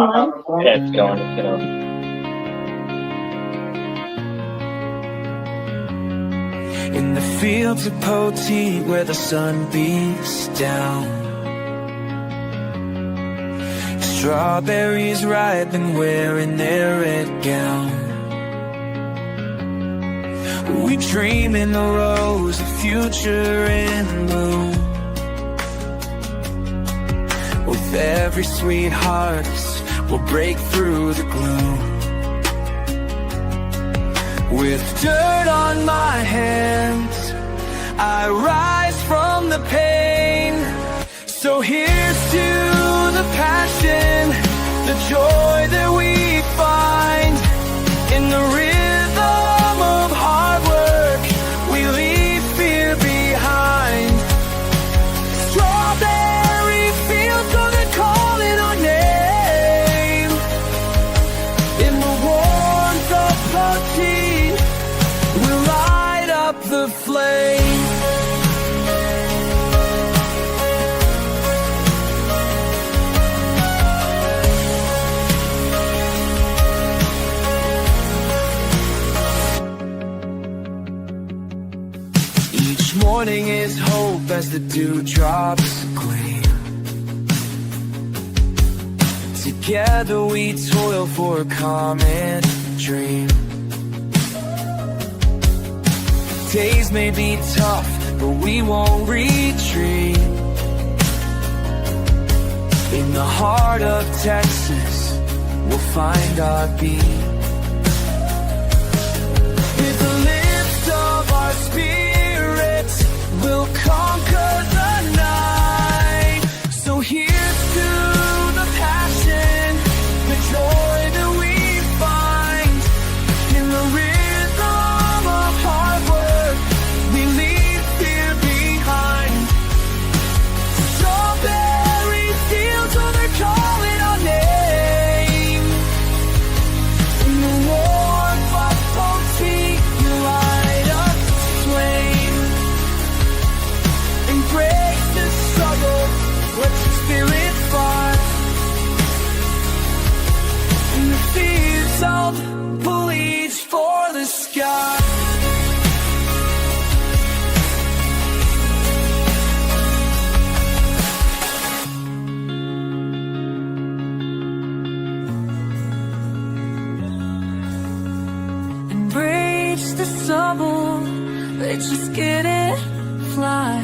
on? Yeah, it's going. It's going. In the fields of Poteet where the sun beats down, strawberries ripe and wearing their red gown. We dream in the rose of future in bloom. With every sweet harvest, we'll break through the gloom. With dirt on my hands, I rise from the pain. So here's to the passion, the joy that we find. In the rhythm of hard work, we leave fear behind. Strawberry fields, oh, they're calling our name. In the warmth of Poteet, we'll light up the flame. Each morning is hope as the dewdrops gleam. Together we toil for a common dream. Days may be tough, but we won't retreat. In the heart of Texas, we'll find our beat. With the lift of our spirits, we'll conquer the night. So here's to the passion, the joy that we find. In the rhythm of hard work, we leave fear behind. Strawberry fields, oh, they're calling our name. In the warmth of Poteet, you light up the flame. Embrace the struggle, let your spirit fly. In the fields of bleach for the sky. Embrace the stubble, let's just get it fly.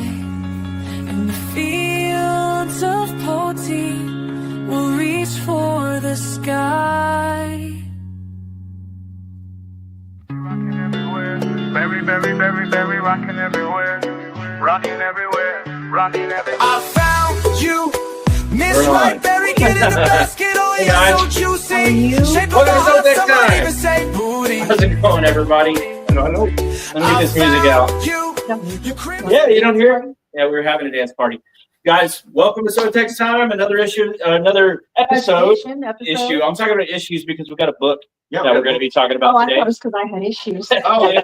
In the fields of Poteet, we'll reach for the sky. Rocking everywhere, very, very, very, very rocking everywhere, rocking everywhere, rocking everywhere. I found you, Miss We're on. Whiteberry, get in the basket, oh Hey, yeah, guys. so juicy. How are you? Shape of Welcome to the SoTex some might time. Oh, even say booty. How's it going, everybody? Let me get this music out. You, Yeah, you don't hear it? Yeah, we were having a dance party. Guys, welcome to SoTex time. Another issue, another episode. Issue. I'm talking about issues because we've got a book that we're going to be talking about Oh, I today. thought it was because I had issues. Oh, yeah.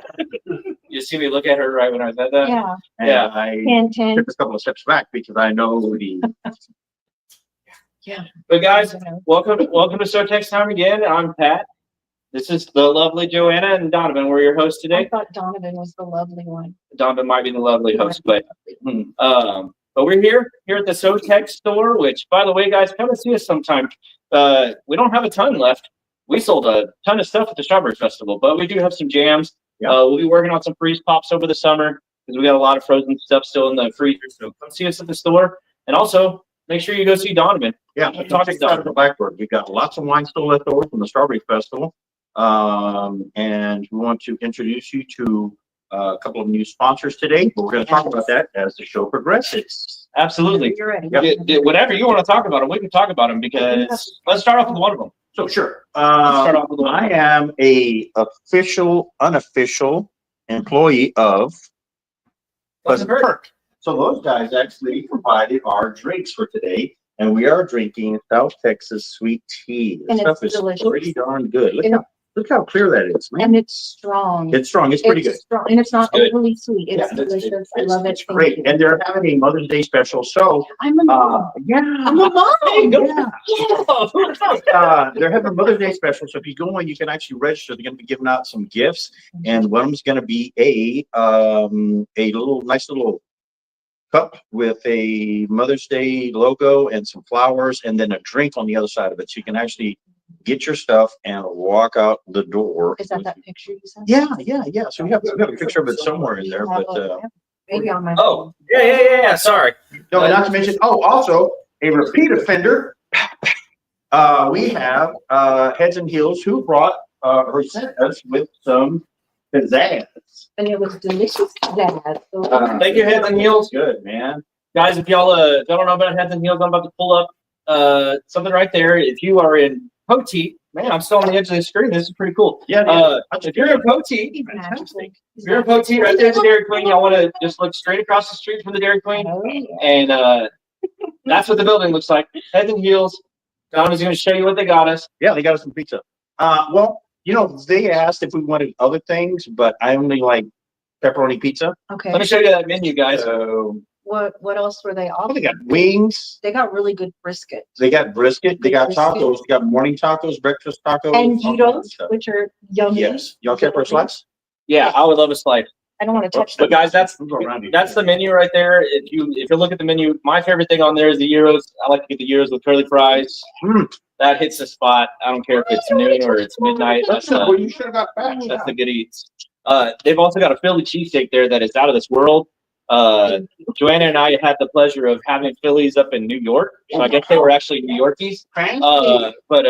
You see me look at her right when I said that? Yeah. Yeah. I 10. took a couple of steps back because I know the. Yeah. But guys, welcome to SoTex time again. I'm Pat. This is the lovely Joanna and Donovan. We're your hosts I today. thought Donovan was the lovely one. Donovan might be the lovely host, but we're here at the SoTex store. Which, by the way, guys, come and see us sometime. We don't have a ton left. We sold a ton of stuff at the Strawberry Festival, but we do have some jams. Yeah. We'll be working on some freeze pops over the summer because we got a lot of frozen stuff still in the freezer. So come see us at the store, and also make sure you go see Donovan. Yeah, Talk to take that Donovan. backward. We got lots of wine still left over from the Strawberry Festival. And we want to introduce you to a couple of new sponsors today, but we're going to talk about that as the show progresses. Absolutely. You're ready. Whatever you want to talk about them, we can talk about them because let's start off with one of them. So sure. Let's start off with one. I am a unofficial employee of Pleasant Perk. So those guys actually provided our drinks for today, and we are drinking South Texas sweet tea. This And stuff it's is delicious. pretty darn good. Look Look how clear that is, man. And it's strong. It's strong. It's pretty good. Strong, and it's not It's good. overly sweet. It's Yeah, delicious. I love it. It's Thank great. you. And they're having a Mother's Day special. So, I'm a mom. yeah. I'm a mom. Hey, go. Yeah. They're having a Mother's Day special. So if you go in, you can actually register. They're going to be giving out some gifts. And one of them's going to be a nice little cup with a Mother's Day logo and some flowers, and then a drink on the other side of it. So you can actually get your stuff and walk out the door. Is that picture you sent? Yeah. So we have a picture of it somewhere in there, but Maybe on my. Oh, yeah. Sorry. no, not to mention, also a repeat offender. We have Heads and Heels who brought or sent us with some pizzazz. And it was delicious. Dad. So Thank you, Heads and Heels. Good, man. Guys, if y'all don't know about Heads and Heels, I'm about to pull up something right there. If you are in Poteet, man, I'm still on the edge of the screen. This is pretty cool. Yeah. If you're in Poteet, Fantastic. if you're in Poteet, right there's the Dairy Queen. Y'all want to just look straight across the street from the Dairy Queen, Oh, yeah. and that's what the building looks like. Heads and Heels. Donna's going to show you what they got us. Yeah, they got us some pizza. Well, they asked if we wanted other things, but I only like pepperoni pizza. Okay. Let me show you that menu, guys. So What else were they they offering? got wings. They got really good brisket. They got brisket. They got Brisket. tacos. They got morning tacos, breakfast tacos. And all kinds of gyros, stuff. which are yummy. Yes. Y'all care for a slice? Yeah, I would love a slice. I don't want to touch But them. guys, that's We'll go around you. the menu right there. If you look at the menu, my favorite thing on there is the gyros. I like to get the gyros with curly fries. Mm. That hits the spot. I don't care if it's noon or it's midnight. That's Well, you should have got back. that's the good eats. They've also got a Philly cheesesteak there that is out of this world. Joanna and I had the pleasure of having Phillies up in New York, so I guess they were actually New Yorkies. But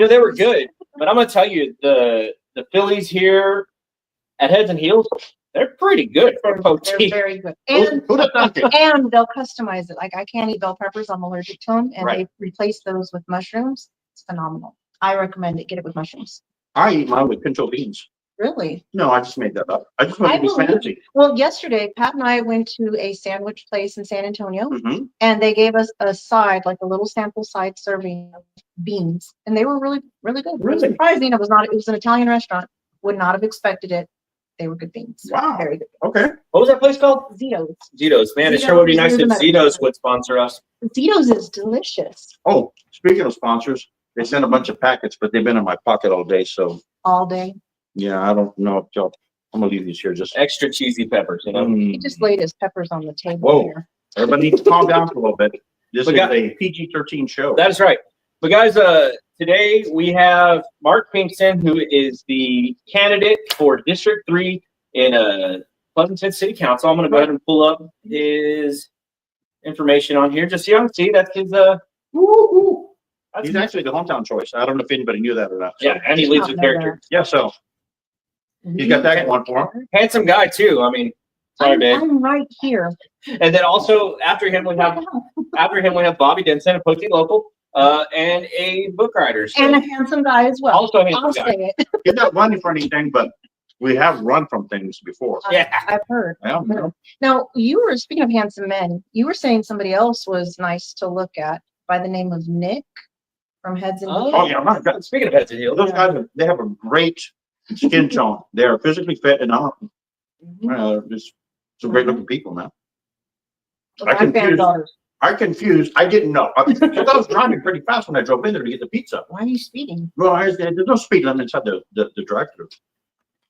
they were good. But I'm gonna tell you, the Phillies here at Heads and Heels, they're pretty good for They're Poteet. very good. And Who'd have thunk it? and they'll customize it. Like I can't eat bell peppers, I'm allergic to them, and Right. they replace those with mushrooms. It's phenomenal. I recommend it. Get it with mushrooms. I eat mine with pinto beans. Really? No, I just made that up. I just want to be believe- fancy. Well, yesterday, Pat and I went to a sandwich place in San Antonio, Mm-hmm. and they gave us a side, like a little sample side serving of beans, and they were really, really good. It was Really? surprising. It was an Italian restaurant. Would not have expected it. They were good beans. Wow. Very good. Okay. What was that place called? Zito's. Zito's. Man, it sure would be nice if Zito's. Zito's would sponsor us. Zito's is delicious Oh, speaking of sponsors, they sent a bunch of packets, but they've been in my pocket all day. So all day. yeah, I don't know if y'all. I'm gonna leave these here. Just Extra cheesy peppers, you know. He Mm. just laid his peppers on the table Whoa. here. Everybody needs to calm down for a little bit. This We is got- a PG-13 show. That is right. But guys, today we have Mark Pinkston, who is the candidate for District 3 in Pleasanton City Council. I'm going to go ahead and pull up his information on here just so you can see that's his. Woo-hoo. That's He's actually the hometown choice. I don't know if anybody knew that or not. So, yeah, and he leads with character. yeah. So he's got that one for him. Handsome guy too. I mean, sorry, babe. I'm right here. And then also after him we have Bobby Denson, a Poteet local, and a book writer. So And a handsome guy as well. also a handsome I'll guy. say it. He's not running for anything, but we have run from things before. Yeah. I've heard. Yeah, you know. Now, you were speaking of handsome men. You were saying somebody else was nice to look at by the name of Nick from Heads and Oh, Oh yeah, my God. Speaking of heads and heels, Those guys, they have a great skin tone. They are physically fit and just some great looking people, man. My granddaughters. I didn't know. Because I was driving pretty fast when I drove in there to get the pizza. Why are you speeding? Well, there's no speed limit inside the drive-through.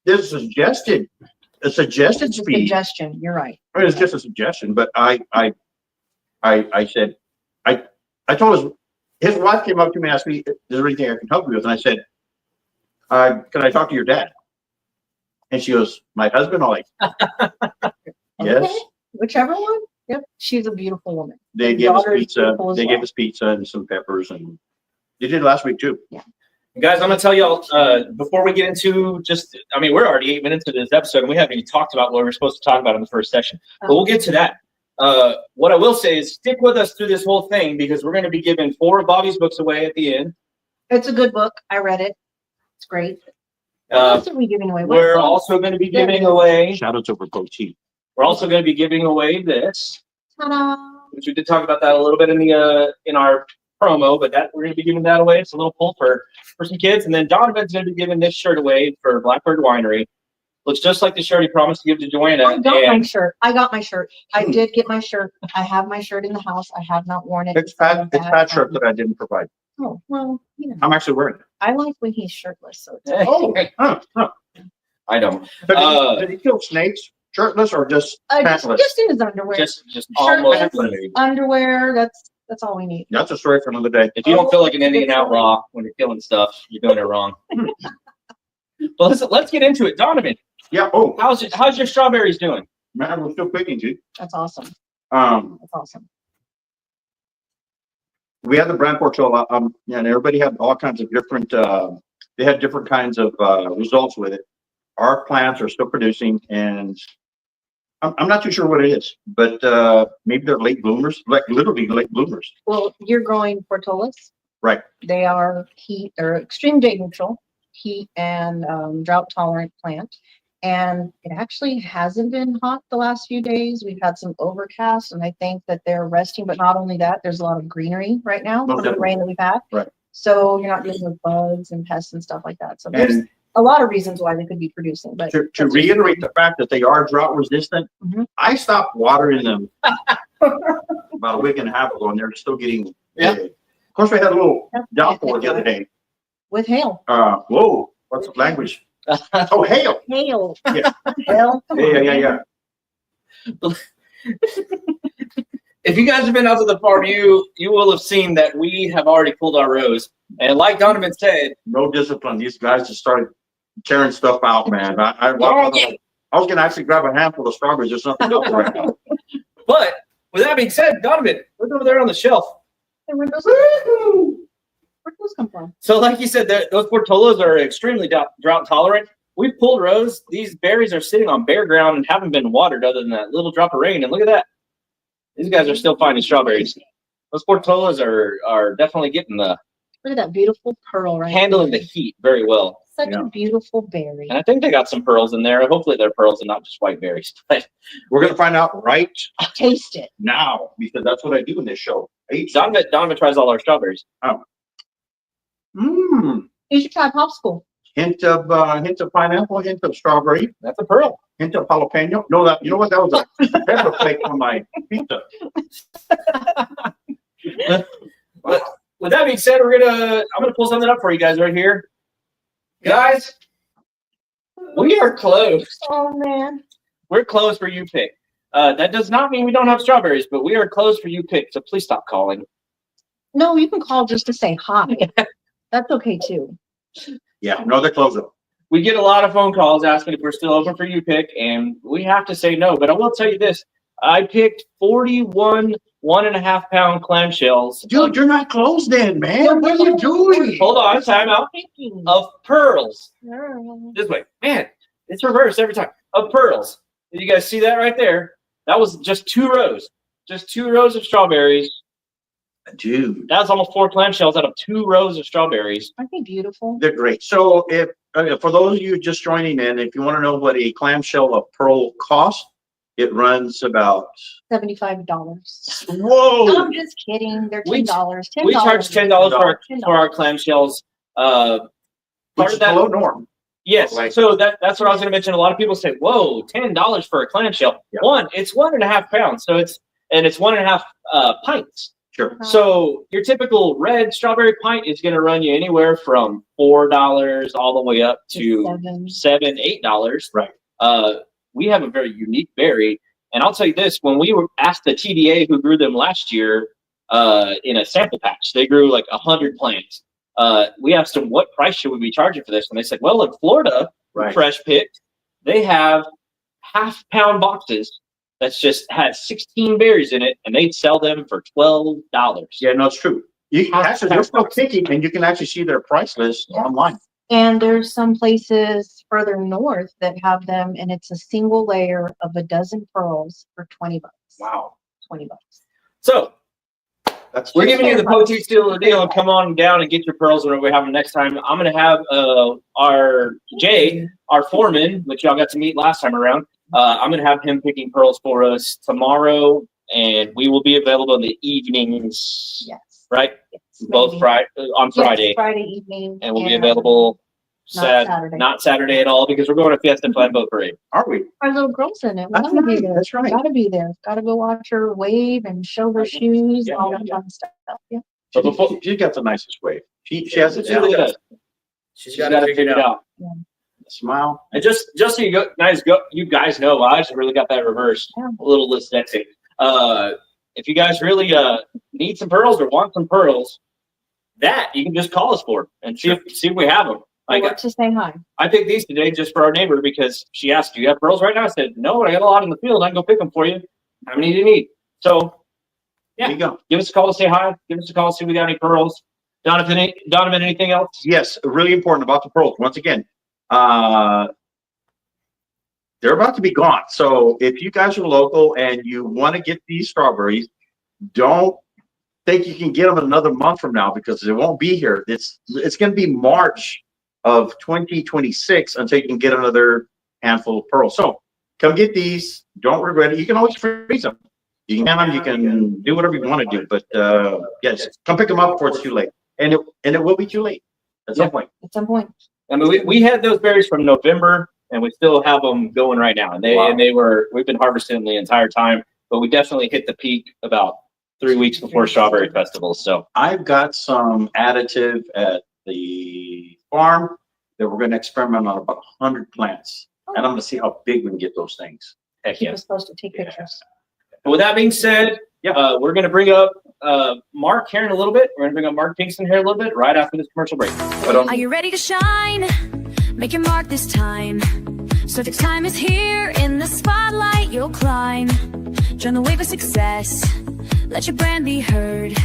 There's a suggested It's a speed. suggestion. You're right. I mean, it's just a suggestion, but I said, I told his wife came up to me and asked me, is there anything I can help you with? And I said, can I talk to your dad? And she goes, my husband? I'm like, yes. Okay. Whichever one. Yep. She's a beautiful woman. They gave us Daughter is pizza. beautiful as They well. gave us pizza and some peppers, and they did last week too. guys, I'm gonna tell y'all before we get into we're already 8 minutes into this episode and we haven't even talked about what we're supposed to talk about in the first section, but we'll get to that. What I will say is stick with us through this whole thing because we're going to be giving 4 of Bobby's books away at the end. It's a good book. I read it. It's great. What Uh, else are we giving away? we're What- also going to be giving away. Shout out to Poteet. We're also going to be giving away this, Ta-da. which we did talk about that a little bit in our promo, but that we're gonna be giving that away. It's a little pull for some kids, and then Donovan's gonna be giving this shirt away for Blackbird Winery. Looks just like the shirt he promised to give to Joanna. I got my and shirt. I got my shirt. I did get my shirt. I have my shirt in the house. I have not worn it. It's Pat's shirt that I didn't provide. Oh, well, you know, I'm actually wearing it. I like when he's shirtless, so it's Oh, I don't. Did he kill snakes shirtless or just just pantless? in his underwear. Just Shirtless, almost. underwear, that's all we need. That's a story for another day. If you don't feel like an Indian outlaw when you're killing stuff, you're doing it wrong. Well, let's get into it. Donovan, Yeah. Oh, how's your strawberries doing? man, we're still picking, dude. That's awesome. Um, That's awesome. we had the brand portfolio, and everybody had all kinds of different, they had different kinds of, results with it. Our plants are still producing, and I'm not too sure what it is, but, maybe they're late bloomers, like literally late bloomers. Well, you're growing portolas. Right. They are heat or extreme day neutral, heat and drought tolerant plant. And it actually hasn't been hot the last few days. We've had some overcast, and I think that they're resting. But not only that, there's a lot of greenery right now from the rain that we've had. Right. So you're not dealing with bugs and pests and stuff like that. So there's a lot of reasons why they could be producing. But To reiterate the fact that they are drought resistant, Mhm. I stopped watering them about a week and a half ago, and they're still getting. Yeah. Of course, we had a little downpour the other day. with hail, Whoa, what's the language? Oh, hail. hail, Yeah. hail. Yeah. If you guys have been out to the farm, you will have seen that we have already pulled our rows. And like Donovan said, No discipline. These guys just started tearing stuff out, man. I was gonna actually grab a handful of strawberries or something else right now. but with that being said, Donovan, look over there on the shelf. Hey, where'd those come from? So like you said, those portolas are extremely drought tolerant. We've pulled rows. These berries are sitting on bare ground and haven't been watered other than that little drop of rain. And look at that. These guys are still finding strawberries. Those portolas are definitely getting Look at that beautiful pearl right handling the there. heat very well. Such Yeah. a beautiful berry. And I think they got some pearls in there. Hopefully they're pearls and not just white berries. But We're gonna find out right Taste it. now, because that's what I do in this show. Donovan tries all our strawberries. Mmm. You should try popsicle. Hint of pineapple, hint of strawberry, That's a pearl. hint of jalapeno. No, you know what? That was a pepper flake on my pizza. But with that being said, I'm gonna pull something up for you guys right here. Guys, we are closed. Oh man. We're closed for you pick. That does not mean we don't have strawberries, but we are closed for you pick. So please stop calling. No, you can call just to say hi. That's okay too. Yeah, no, they're closing. We get a lot of phone calls asking if we're still open for you pick, and we have to say no. But I will tell you this: I picked 41 1.5 pound clamshells. Dude, you're not closed then, man. What are you doing? Hold on, time out. Thinking. Of pearls. Girl. This way, man. It's reversed every time. Of pearls. Did you guys see that right there? That was just 2 rows. Just 2 rows of strawberries. Dude, That's almost 4 clamshells out of 2 rows of strawberries. Aren't they beautiful? they're great. So if for those of you just joining in, if you want to know what a clamshell of pearl costs, it runs about $75. whoa. I'm just kidding. They're We- $10. $10. We charge $10 $10. for our clamshells. Part Which of is that, below norm. yes. Like- So that's what I was going to mention. A lot of people say, "Whoa, $10 for a clamshell." Yeah. It's 1.5 pounds, so it's 1.5 pints. Sure. So your typical red strawberry pint is going to run you anywhere from $4 all the way up to $7, $8. Right. We have a very unique berry, and I'll tell you this: when we were asked the TDA who grew them last year in a sample patch, they grew like 100 plants. We asked them what price should we be charging for this, and they said, "Well, in Florida, Right. fresh picked, they have half-pound boxes." That's just has 16 berries in it, and they'd sell them for $12. Yeah, no, it's true. You actually, they're still picking, and you can actually see their price list Yeah. online. And there's some places further north that have them, and it's a single layer of a dozen pearls for $20. Wow. $20. So That's we're giving you the Poteet Steel deal, and come on down and get your pearls whenever we have them next time. I'm going to have our Jay, our foreman, which y'all got to meet last time around. I'm going to have him picking pearls for us tomorrow, and we will be available in the evenings, Yes. right? Yes. both maybe. Friday, on Yes, Friday, Friday evening. and we'll be available not Saturday at all because we're going to Fiesta Flatboat Parade. Are we? Our little girl's in it. We That's gotta be right, there. that's right. Gotta be there. Gotta go watch her wave and show her shoes Yeah, and all yeah, that yeah. fun stuff. Yeah. So before She got the nicest wave. She has it She really down. does. She's got it figured out. Smile. And just so you guys know, I just really got that reversed. Yeah. A little dyslexic. If you guys really need some pearls or want some pearls, that you can just call us for and see if we have them. Like, Or to say hi. I picked these today just for our neighbor because she asked, "Do you have pearls right now?" I said, "No, but I got a lot in the field. I can go pick them for you. How many do you need?" So, yeah, There you go. give us a call to say hi. Give us a call to see if we got any pearls. Donovan, anything else? Yes, really important about the pearls. Once again, they're about to be gone. So if you guys are local and you want to get these strawberries, don't think you can get them another month from now because they won't be here. It's going to be March of 2026 until you can get another handful of pearls. So come get these. Don't regret it. You can always freeze them. You can can them. You can do whatever you want to do. But yes, come pick them up before it's too late. And it will be too late at some point. At some point. I mean, we had those berries from November, and we still have them going right now. And we've been harvesting them the entire time. But we definitely hit the peak about 3 weeks before Strawberry Festival. So I've got some additive at the farm that we're going to experiment on about 100 plants, and I'm going to see how big we can get those things. heck Keep yeah. us posted. Take pictures. But with that being said, we're going to bring up Mark here in a little bit. We're going to bring up Mark Pinkston here a little bit right after this commercial break. Are you ready to shine? Make your mark this time. SoTex time is here. In the spotlight, you'll climb. Join the wave of success. Let your brand be heard.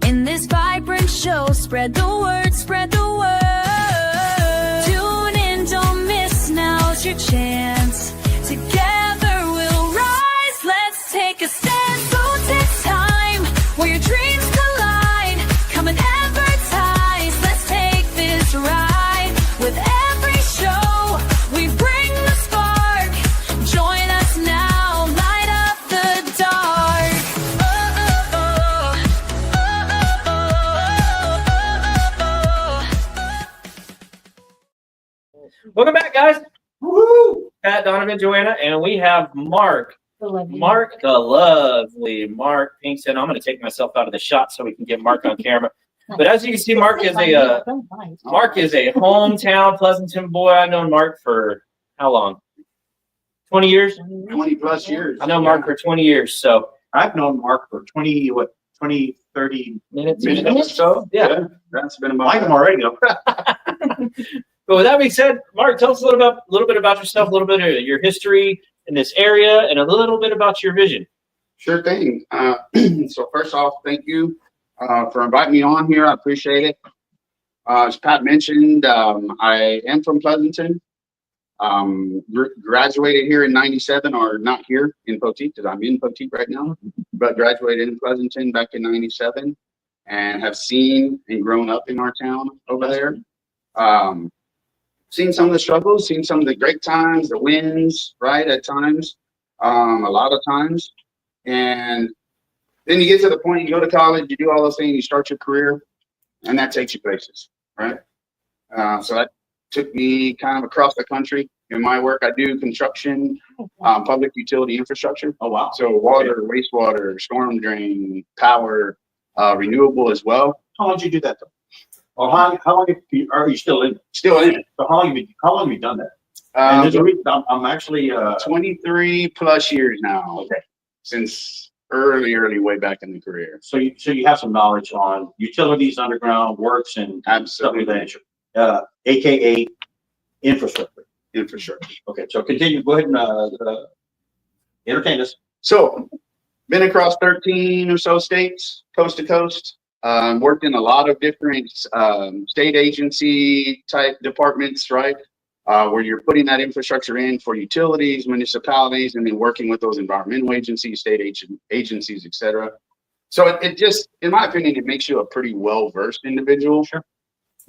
In this vibrant show, spread the word, spread the word. Tune in, don't miss, now's your chance. Together we'll rise, let's take a stand. SoTex time, where your dreams collide. Come and advertise, let's take this ride. With every show, we bring the spark. Join us now, light up the dark. Welcome back, guys. Woohoo! Pat, Donovan, Joanna, and we have Mark. The lovely Mark Pinkston. I'm going to take myself out of the shot so we can get Mark on camera. But as you can see, Mark is a hometown Pleasanton boy. I've known Mark for how long? 20 years? 20 plus years. I know Mark for 20 years. So I've known Mark for 20, 30 minutes or so. Yeah. That's been about like him already. But with that being said, Mark, tell us a little bit about yourself, a little bit of your history in this area, and a little bit about your vision. Sure thing. So first off, thank you for inviting me on here. I appreciate it. As Pat mentioned, I am from Pleasanton. Graduated here in '97, or not here in Poteet, because I'm in Poteet right now, but graduated in Pleasanton back in '97, and have seen and grown up in our town over there. Seen some of the struggles, seen some of the great times, the wins, right, at times, a lot of times. And then you get to the point, you go to college, you do all those things, you start your career, and that takes you places, right? So that took me kind of across the country. In my work, I do construction, public utility infrastructure. Oh, wow. So water, wastewater, storm drain, power, renewable as well. How long did you do that, though? Well, how long are you still in? Still in it. So how long have you done that? And there's a reason I'm actually 23 plus years now. Okay. Since early way back in the career. So you have some knowledge on utilities, underground works, and stuff of that nature, aka infrastructure. Okay, so continue. Go ahead and entertain us. So, been across 13 or so states, coast to coast. Worked in a lot of different state agency type departments, right? Where you're putting that infrastructure in for utilities, municipalities, and then working with those environmental agencies, state agencies, et cetera. So it just, in my opinion, it makes you a pretty well-versed individual. Sure.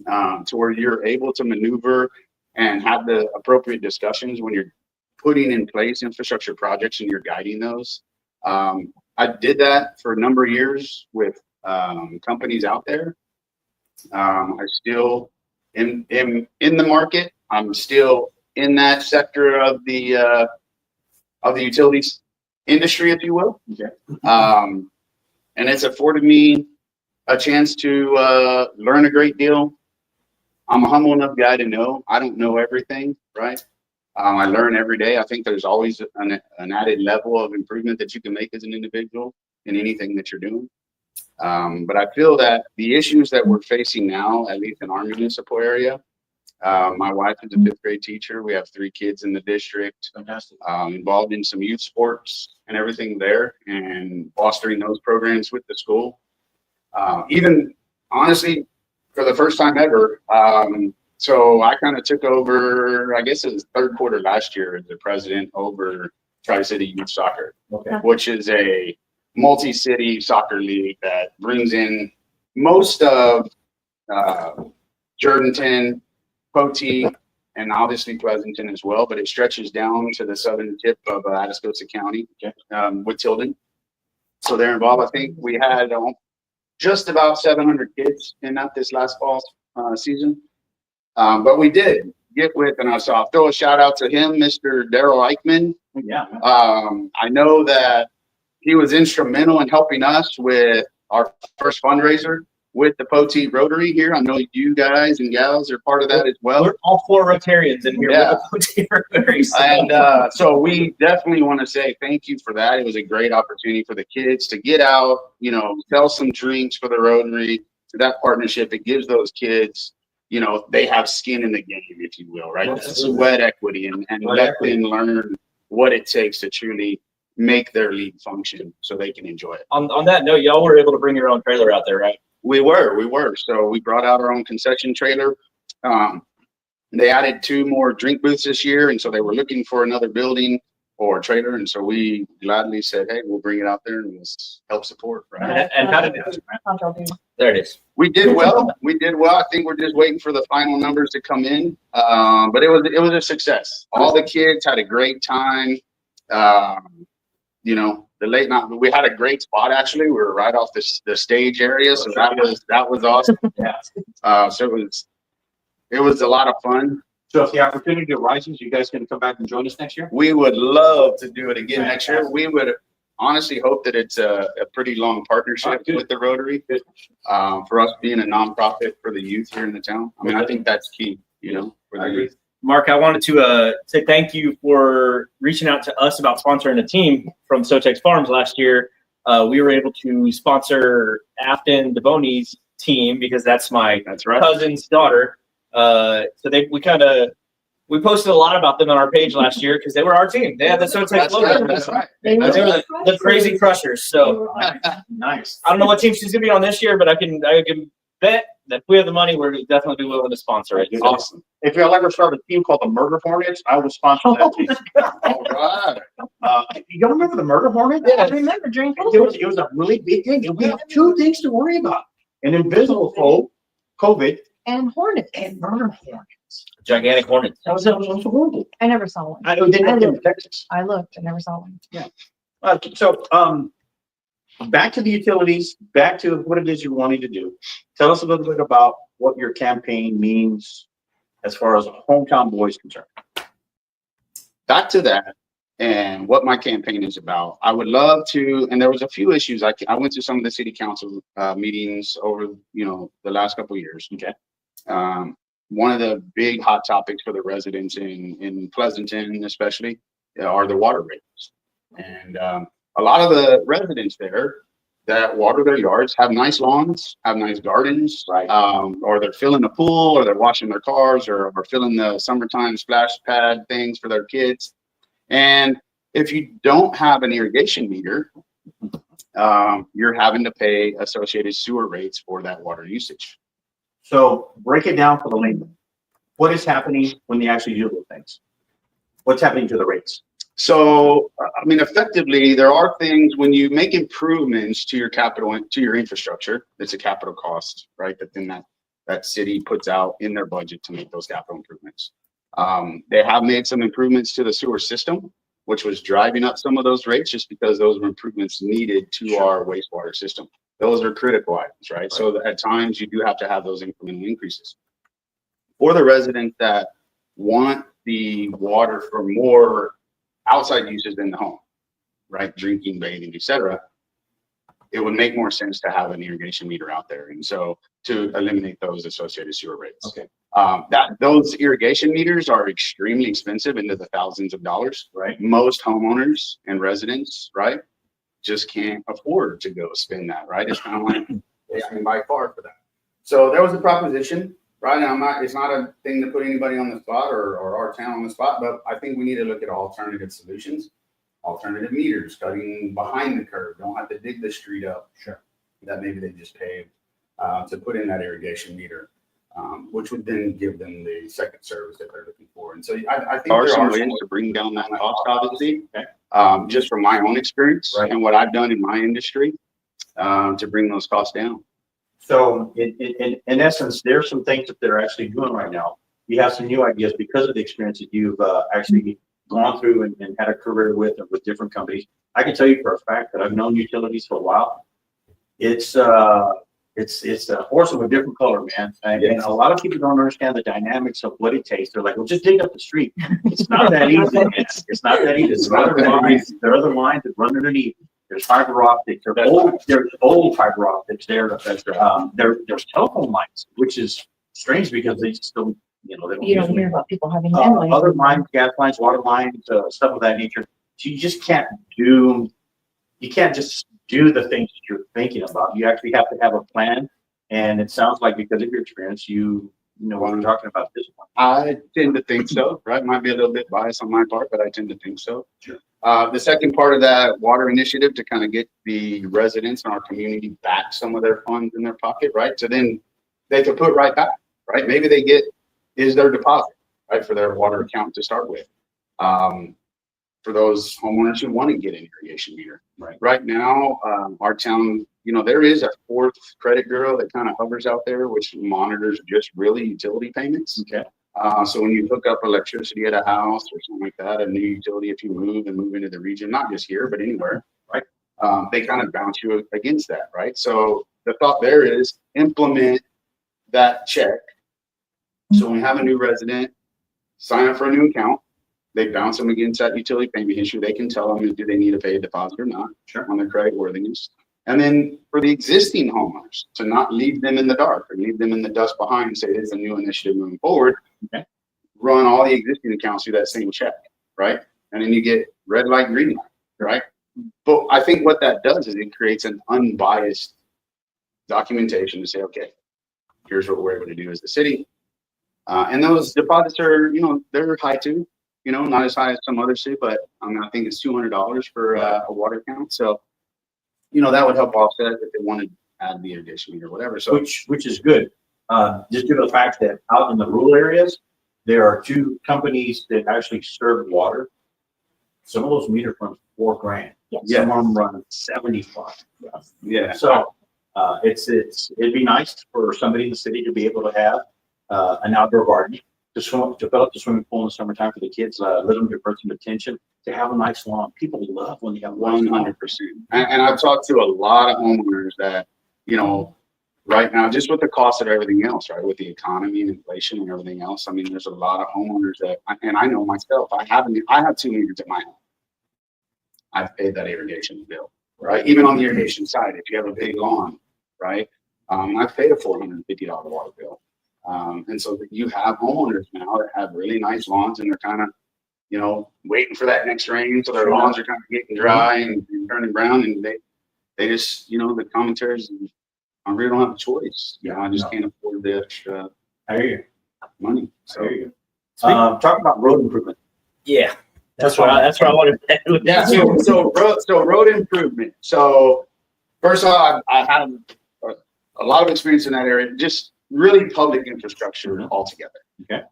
To where you're able to maneuver and have the appropriate discussions when you're putting in place infrastructure projects and you're guiding those. I did that for a number of years with companies out there. I still am in the market. I'm still in that sector of the utilities industry, if you will. Okay. And it's afforded me a chance to learn a great deal. I'm a humble enough guy to know I don't know everything, right? I learn every day. I think there's always an added level of improvement that you can make as an individual in anything that you're doing. But I feel that the issues that we're facing now, at least in our municipal area, my wife is a 5th grade teacher. We have 3 kids in the district, Fantastic. involved in some youth sports and everything there, and fostering those programs with the school. Even honestly, for the first time ever, so I kind of took over, I guess it was 3rd quarter last year as the president over Tri-City Youth Soccer, Okay. which is a multi-city soccer league that brings in most of Jordanton, Poteet, and obviously Pleasanton as well, but it stretches down to the southern tip of Atascosa County, with Tilden. So they're involved. I think we had just about 700 kids in that this last fall season. But we did get with, and I'll throw a shout out to him, Mr. Daryl Eichman. Yeah. I know that he was instrumental in helping us with our first fundraiser with the Poteet Rotary here. I know you guys and gals are part of that as well. We're all 4 Rotarians in here. Yeah. With the Rotary, so. And so we definitely want to say thank you for that. It was a great opportunity for the kids to get out, you know, sell some drinks for the Rotary. That partnership, it gives those kids, you know, they have skin in the game, if you will, right? That's sweat equity, and let them learn what it takes to truly make their league function so they can enjoy it. On that note, y'all were able to bring your own trailer out there, right? We were. So we brought out our own concession trailer. They added 2 more drink booths this year, and so they were looking for another building or a trailer, and so we gladly said, hey, we'll bring it out there and we'll help support, right? And how did there it is. We did well. I think we're just waiting for the final numbers to come in. But it was a success. All the kids had a great time. You know, the late night, we had a great spot actually. We were right off the stage area, so that was awesome. Yeah. So it was a lot of fun. So if the opportunity arises, you guys can come back and join us next year? We would love to do it again next year. We would honestly hope that it's a pretty long partnership with the Rotary, for us being a nonprofit for the youth here in the town. I mean, I think that's key, you know, for the youth. Mark, I wanted to say thank you for reaching out to us about sponsoring a team from SoTex Farms last year. We were able to sponsor Afton Devoni's team because that's my cousin's daughter. So we posted a lot about them on our page last year because they were our team. They had the SoTex logo. That's right. They were the Crazy Crushers. So Nice. I don't know what team she's gonna be on this year, but I can bet that if we have the money, we're definitely be willing to sponsor it. So. Awesome. If y'all ever start a team called the Murder Hornets, I will sponsor that team. All right. You don't remember the Murder Hornets? I remember during It was a really big thing. And we have 2 things to worry about: an invisible foe, COVID, and Hornet. and murder hornets. Gigantic hornets. That was horrible. I never saw one. I didn't have them in Texas. I looked. I never saw one. Back to the utilities, back to what it is you're wanting to do. Tell us a little bit about what your campaign means as far as Hometown Boys concerned. Back to that and what my campaign is about. I would love to, and there was a few issues. I went to some of the city council meetings over, you know, the last couple of years. Okay. One of the big hot topics for the residents in Pleasanton, especially, are the water rates. And a lot of the residents there that water their yards have nice lawns, have nice gardens, Right. Or they're filling the pool, or they're washing their cars, or filling the summertime splash pad things for their kids. And if you don't have an irrigation meter, you're having to pay associated sewer rates for that water usage. So break it down for the layman. What is happening when they actually do those things? What's happening to the rates? So, I mean, effectively, there are things when you make improvements to your infrastructure, it's a capital cost, right? That then that city puts out in their budget to make those capital improvements. They have made some improvements to the sewer system, which was driving up some of those rates just because those were improvements needed to our wastewater system. Those are critical items, right? So at times you do have to have those incremental increases. For the residents that want the water for more outside uses than the home, right? Drinking, bathing, etc., it would make more sense to have an irrigation meter out there. And so to eliminate those associated sewer rates. Okay. Those irrigation meters are extremely expensive, into the thousands of dollars. Right. Most homeowners and residents, right, just can't afford to go spend that, right? It's kind of like, hey, I can buy a car for that. So there was a proposition, right? Now it's not a thing to put anybody on the spot or our town on the spot, but I think we need to look at alternative solutions. Alternative meters, cutting behind the curb, don't have to dig the street up. Sure. That maybe they just paved to put in that irrigation meter, which would then give them the second service that they're looking for. And so I think there are some ways to bring down that cost, obviously, just from my own experience and what I've done in my industry to bring those costs down. So in essence, there's some things that they're actually doing right now. You have some new ideas because of the experience that you've actually gone through and had a career with different companies. I can tell you for a fact that I've known utilities for a while. It's a horse of a different color, man. And a lot of people don't understand the dynamics of what it takes. They're like, well, just dig up the street. It's not that easy. It's not that easy. There are other lines that run underneath. There's fiber optics. There's old fiber optics. There's telephone lines, which is strange because they still, they don't You don't hear about people having landlines. other lines, gas lines, water lines, stuff of that nature. So you can't just do the things that you're thinking about. You actually have to have a plan. And it sounds like because of your experience, you know what I'm talking about at this point. I tend to think so, right? Might be a little bit biased on my part, but I tend to think so. Sure. The second part of that water initiative to kind of get the residents in our community back some of their funds in their pocket, right? So then they could put right back, right? Maybe they is their deposit, right? For their water account to start with. For those homeowners who want to get an irrigation meter. Right now, our town, there is a fourth credit bureau that kind of hovers out there, which monitors just really utility payments. Okay. So when you hook up electricity at a house or something like that, a new utility, if you move into the region, not just here, but anywhere, right? They kind of bounce you against that, right? So the thought there is implement that check. So when we have a new resident sign up for a new account, they bounce them against that utility payment issue. They can tell them, do they need to pay a deposit or not on their credit worthiness. And then for the existing homeowners, to not leave them in the dark or leave them in the dust behind and say, it's a new initiative moving forward, run all the existing accounts through that same check, right? And then you get red light, green light, right? But I think what that does is it creates an unbiased documentation to say, okay, here's what we're able to do as the city. And those deposits are, they're high too. Not as high as some others do, but I think it's $200 for a water account. So, that would help offset if they wanted to add the irrigation meter or whatever. So, which is good. Just due to the fact that out in the rural areas, there are two companies that actually serve water. Some of those meters run $4,000. Yes. Some of them run 75. yeah. So it'd be nice for somebody in the city to be able to have an outdoor garden. To fill up the swimming pool in the summertime for the kids, let them divert some attention, to have a nice lawn. People love when they have 100%. And I've talked to a lot of homeowners that, right now, just with the cost of everything else, right? With the economy and inflation and everything else. I mean, there's a lot of homeowners that, and I know myself, I have 2 meters at my home. I've paid that irrigation bill, right? Even on the irrigation side, if you have a big lawn, right? I've paid a $450 water bill. And so you have homeowners now that have really nice lawns and they're kind of, waiting for that next rain. So their lawns are kind of getting dry and turning brown, and they just, the commentaries, I really don't have a choice. I just can't afford the extra money. So talk about road improvement. Yeah, that's what I wanted to. Yeah. So road improvement. So first of all, I had a lot of experience in that area. Just really public infrastructure altogether. Okay.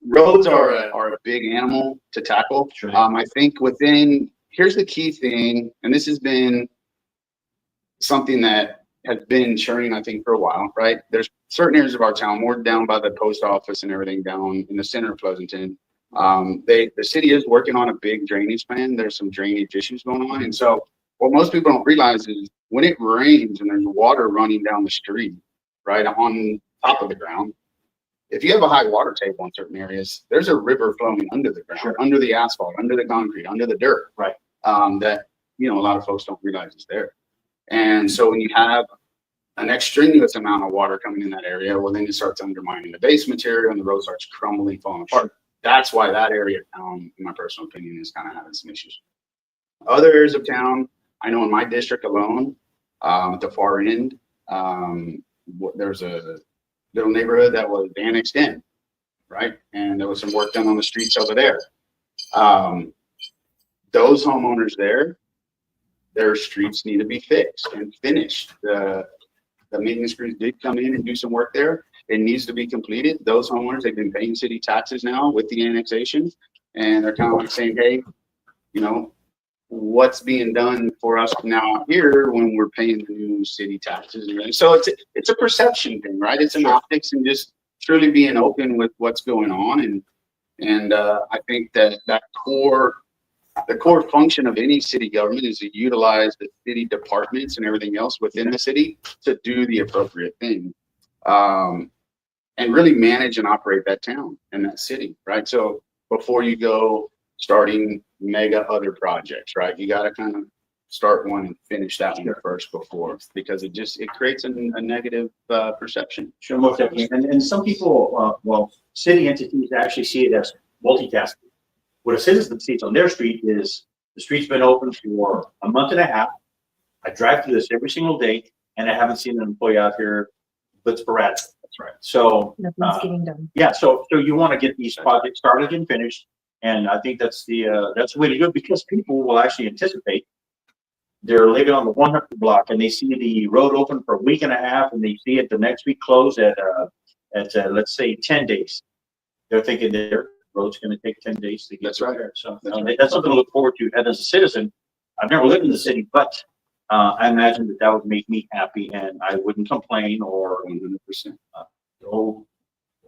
Roads are a big animal to tackle. Sure. I think here's the key thing, and this has been something that has been churning, I think, for a while, right? There's certain areas of our town, more down by the post office and everything down in the center of Pleasanton. The city is working on a big drainage plan. There's some drainage issues going on. And so what most people don't realize is when it rains and there's water running down the street, right on top of the ground, if you have a high water table in certain areas, there's a river flowing under the ground, under the asphalt, under the concrete, under the dirt. Right. That, a lot of folks don't realize is there. And so when you have an extraneous amount of water coming in that area, well, then it starts undermining the base material and the road starts crumbling, falling apart. That's why that area of town, in my personal opinion, is kind of having some issues. Other areas of town, I know in my district alone, at the far end, there's a little neighborhood that was annexed in, right? And there was some work done on the streets over there. Those homeowners there, their streets need to be fixed and finished. The maintenance crews did come in and do some work there. It needs to be completed. Those homeowners, they've been paying city taxes now with the annexation, and they're kind of like saying, hey, what's being done for us now here when we're paying the new city taxes and everything. So it's a perception thing, right? It's an optics and just truly being open with what's going on. And I think that the core function of any city government is to utilize the city departments and everything else within the city to do the appropriate thing, and really manage and operate that town and that city, right? So before you go starting mega other projects, right, you got to kind of start one and finish that one first before, because it creates a negative perception. Sure, most definitely. And some people, city entities actually see it as multitasking. What a citizen sees on their street is the street's been open for a month and a half. I drive through this every single day, and I haven't seen an employee out here but sporadic. That's right. So Nothing's getting done. yeah, so you want to get these projects started and finished, and I think that's the way to do it, because people will actually anticipate. They're living on the 100 block, and they see the road open for a week and a half, and they see it the next week close at let's say 10 days. They're thinking their road's going to take 10 days to get That's right. there. So That's right. that's something to look forward to. And as a citizen, I've never lived in the city, but I imagine that would make me happy, and I wouldn't complain or 100%. old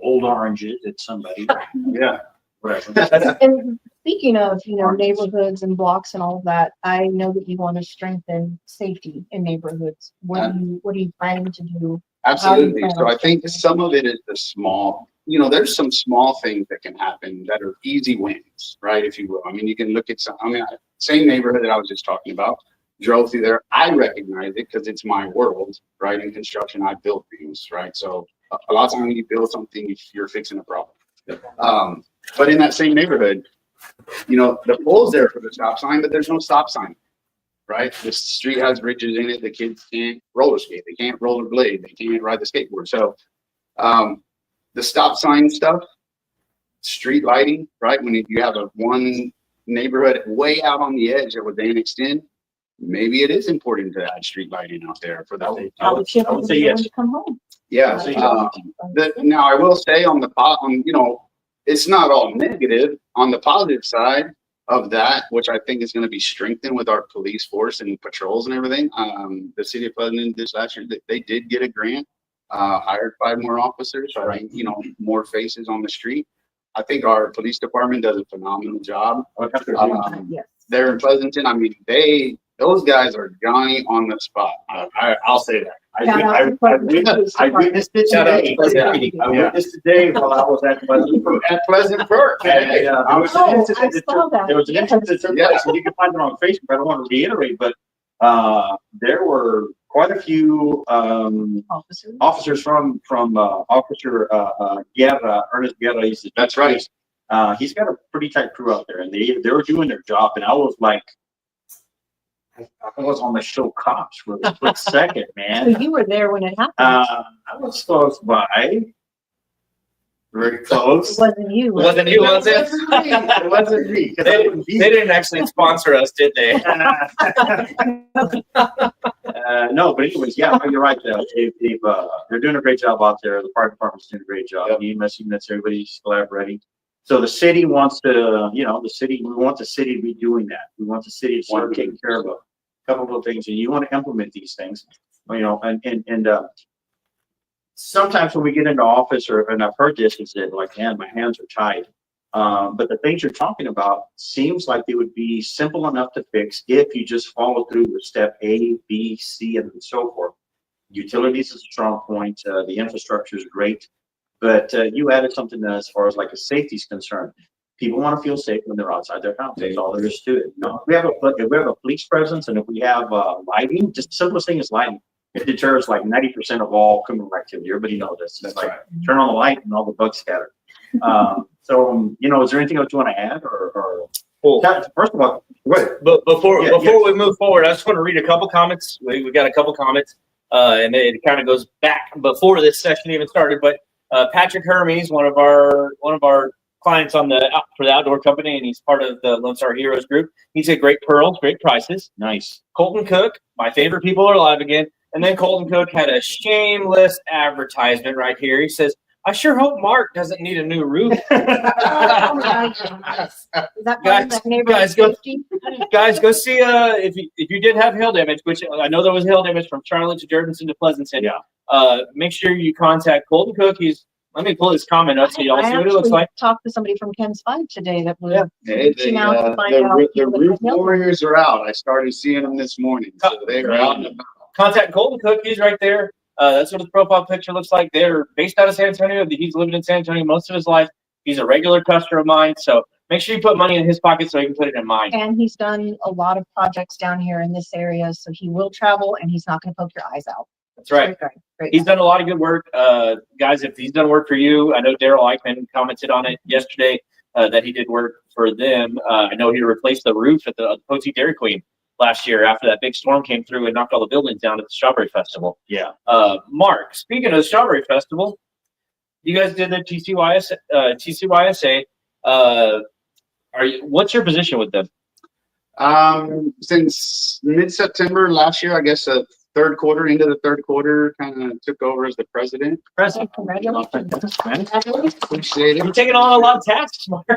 oranges at somebody. Yeah, whatever. And speaking of, neighborhoods and blocks and all of that, I know that you want to strengthen safety in neighborhoods. What are you planning to do? Absolutely. So I think some of it is the small, there's some small things that can happen that are easy wins, right? If you will. I mean, you can look at same neighborhood that I was just talking about, drove through there. I recognize it because it's my world, right? In construction, I build things, right? So a lot of times when you build something, you're fixing a problem. But in that same neighborhood, the pole's there for the stop sign, but there's no stop sign, right? The street has ridges in it. The kids can't roller skate. They can't rollerblade. They can't ride the skateboard. So the stop sign stuff, street lighting, right? When you have one neighborhood way out on the edge that was annexed in, maybe it is important to add street lighting out there for that. I would say yes. To come home. Yeah. Now I will say it's not all negative. On the positive side of that, which I think is going to be strengthened with our police force and patrols and everything. The city of Pleasanton this last year, they did get a grant, hired 5 more officers. So I think, more faces on the street. I think our police department does a phenomenal job. Yes. They're in Pleasanton. I mean, those guys are Johnny on the spot. I'll say that. I witnessed it today. I witnessed today while I was at Pleasant Park. There was an incident that took place, and you can find it on Facebook. I don't want to reiterate, but there were quite a few officers from Officer Guerra, Ernest Guerra. That's right. He's got a pretty tight crew out there, and they were doing their job, and I was like, I was on the show Cops for a split second, man. So you were there when it happened. I was close by. Very close. It wasn't you. Wasn't you, was it? It wasn't me. They didn't actually sponsor us, did they? No, but anyways, yeah, you're right. They're doing a great job out there. The fire department's doing a great job. EMS units, everybody's collaborating. So the city wants to, we want the city to be doing that. We want the city to start taking care of a couple of things, and you want to implement these things, and sometimes when we get into office, and I've heard this, is that like, man, my hands are tied. But the things you're talking about seems like they would be simple enough to fix if you just follow through with step A, B, C, and so forth. Utilities is a strong point. The infrastructure is great, but you added something as far as like a safety is concerned. People want to feel safe when they're outside their house. That's all there is to it. You know, if we have a police presence and if we have lighting, just the simplest thing is lighting. It deters like 90% of all criminal activity. Everybody knows this. It's like turn on the light and all the bugs scatter. So, you know, is there anything else you want to add or Well, first of all, go ahead. But before Yeah, we move forward, I just want to read a couple comments. We got a couple comments, and it kind of goes back before this session even started. But Patrick Hermes, one of our clients for the outdoor company, and he's part of the Lone Star Heroes group. He said, "Great pearls, great prices." Nice. Colton Cook, my favorite people are alive again. And then Colton Cook had a shameless advertisement right here. He says, "I sure hope Mark doesn't need a new roof." Is that part of that neighborhood guys, go- safety? Guys, go see if you did have hail damage, which I know there was hail damage from Charlotte to Jefferson to Pleasanton. Yeah. Make sure you contact Colton Cook. Let me pull his comment up so y'all see what it looks like. Talked to somebody from Ken's 5 today that was Yeah. reaching out to find out. The roof warriors are out. I started seeing them this morning, so they are out and about. Contact Colton Cook. He's right there. That's what his profile picture looks like. They're based out of San Antonio. He's lived in San Antonio most of his life. He's a regular customer of mine. So make sure you put money in his pocket so he can put it in mine. And he's done a lot of projects down here in this area, so he will travel and he's not going to poke your eyes out. That's right. Great. He's done a lot of good work. Guys, if he's done work for you, I know Daryl Eichman commented on it yesterday that he did work for them. I know he replaced the roof at the Poteet Dairy Queen last year after that big storm came through and knocked all the buildings down at the Strawberry Festival. Yeah. Mark, speaking of the Strawberry Festival, you guys did the TCYSA. What's your position with them? Since mid-September last year, I guess into the third quarter, kind of took over as the president. Congratulations. Appreciate You're it. taking on a lot of tasks, Mark.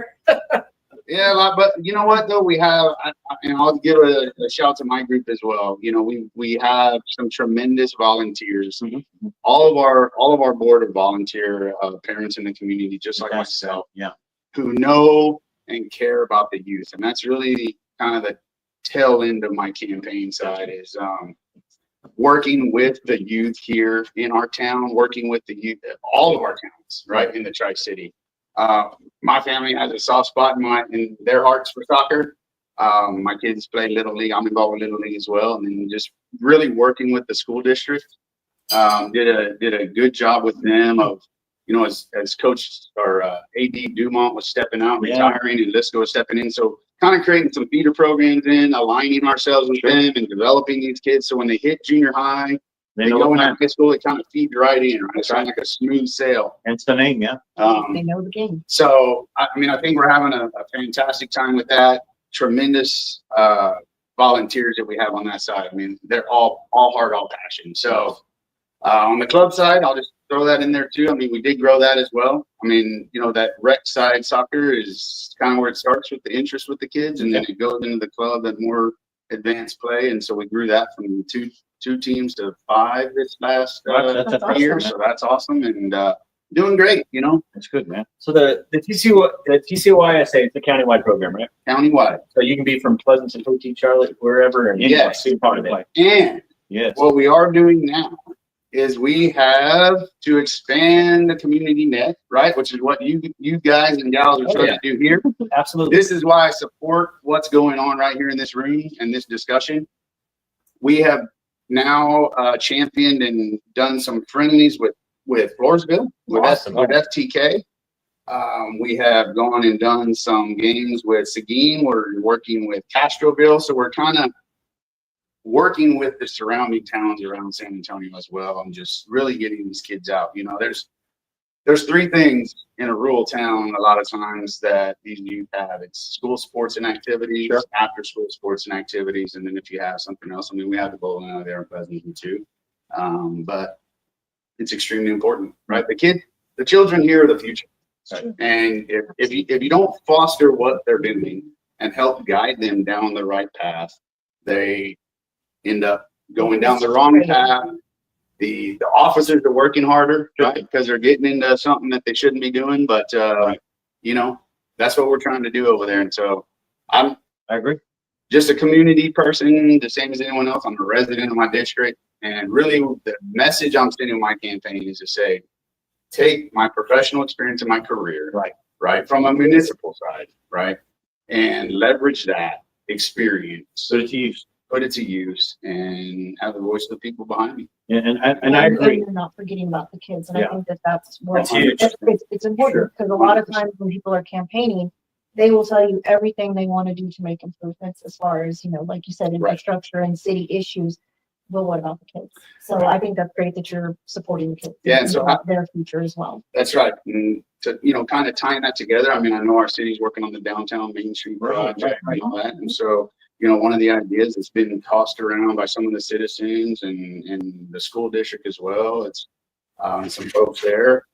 Yeah, but you know what though, we have, and I'll give a shout to my group as well. You know, we have some tremendous volunteers. Mm-hmm. All of our board of volunteer parents in the community, just like myself, Yeah. who know and care about the youth, and that's really kind of the tail end of my campaign side is working with the youth here in our town, working with the youth, all of our towns, right in the Tri-City. My family has a soft spot in their hearts for soccer. My kids play Little League. I'm involved with Little League as well. And then just really working with the school district. Did a good job with them of, you know, as coach or AD Dumont was stepping out, retiring, and Lisco was stepping in. So kind of creating some feeder programs aligning ourselves with them and developing these kids. So when they hit junior high, they go into high school, it kind of feeds right in, right? It's kind of like a smooth sail. Hence the name, yeah. They know the game. So, I mean, I think we're having a fantastic time with that. Tremendous volunteers that we have on that side. I mean, they're all heart, all passion. So, on the club side, I'll just throw that in there too. I mean, we did grow that as well. I mean, you know, that rec side soccer is kind of where it starts with the interest with the kids, and then it goes into the club and more advanced play. And so we grew that from two teams to 5 this last year. So that's awesome, and doing great, you know. That's good, man. So the TCYSA is a countywide program, right? Countywide. So you can be from Pleasanton, Poteet, Charlotte, wherever, and Yes. be part of it. And Yes. what we are doing now is we have to expand the community net, right? Which is what you guys and gals are trying to do here. Absolutely. This is why I support what's going on right here in this room and this discussion. We have now championed and done some friendlies with Floresville, with FTK. We have gone and done some games with Seguin. We're working with Castroville. So we're kind of working with the surrounding towns around San Antonio as well. I'm just really getting these kids out. You know, there's 3 things in a rural town a lot of times that these youth have. It's school sports and activities, after school sports and activities, and then if you have something else, I mean, we have the bowling out there in Pleasanton too. But it's extremely important, right? The children here are the future. Right? And if you don't foster what they're doing and help guide them down the right path, they end up going down the wrong path. The officers are working harder, right? Because they're getting into something that they shouldn't be doing. But you know, that's what we're trying to do over there. And so I'm I agree. just a community person, the same as anyone else. I'm a resident of my district. And really the message I'm sending in my campaign is to say, take my professional experience in my career, right, from a municipal side, right, and leverage that experience, put it to use, and have the voice of the people behind me. And I agree. You're not forgetting about the kids, and Yeah. I think that's what That's huge. It's important because a lot of times when people are campaigning, they will tell you everything they want to do to make improvements as far as, like you said, infrastructure and city issues. But what about the kids? So I think that's great that you're supporting the kids. Yeah, and so their future as well. That's right. And to, kind of tying that together, I mean, I know our city's working on the downtown Main Street project and all that. And so, one of the ideas that's been tossed around by some of the citizens and the school district as well, it's some folks there,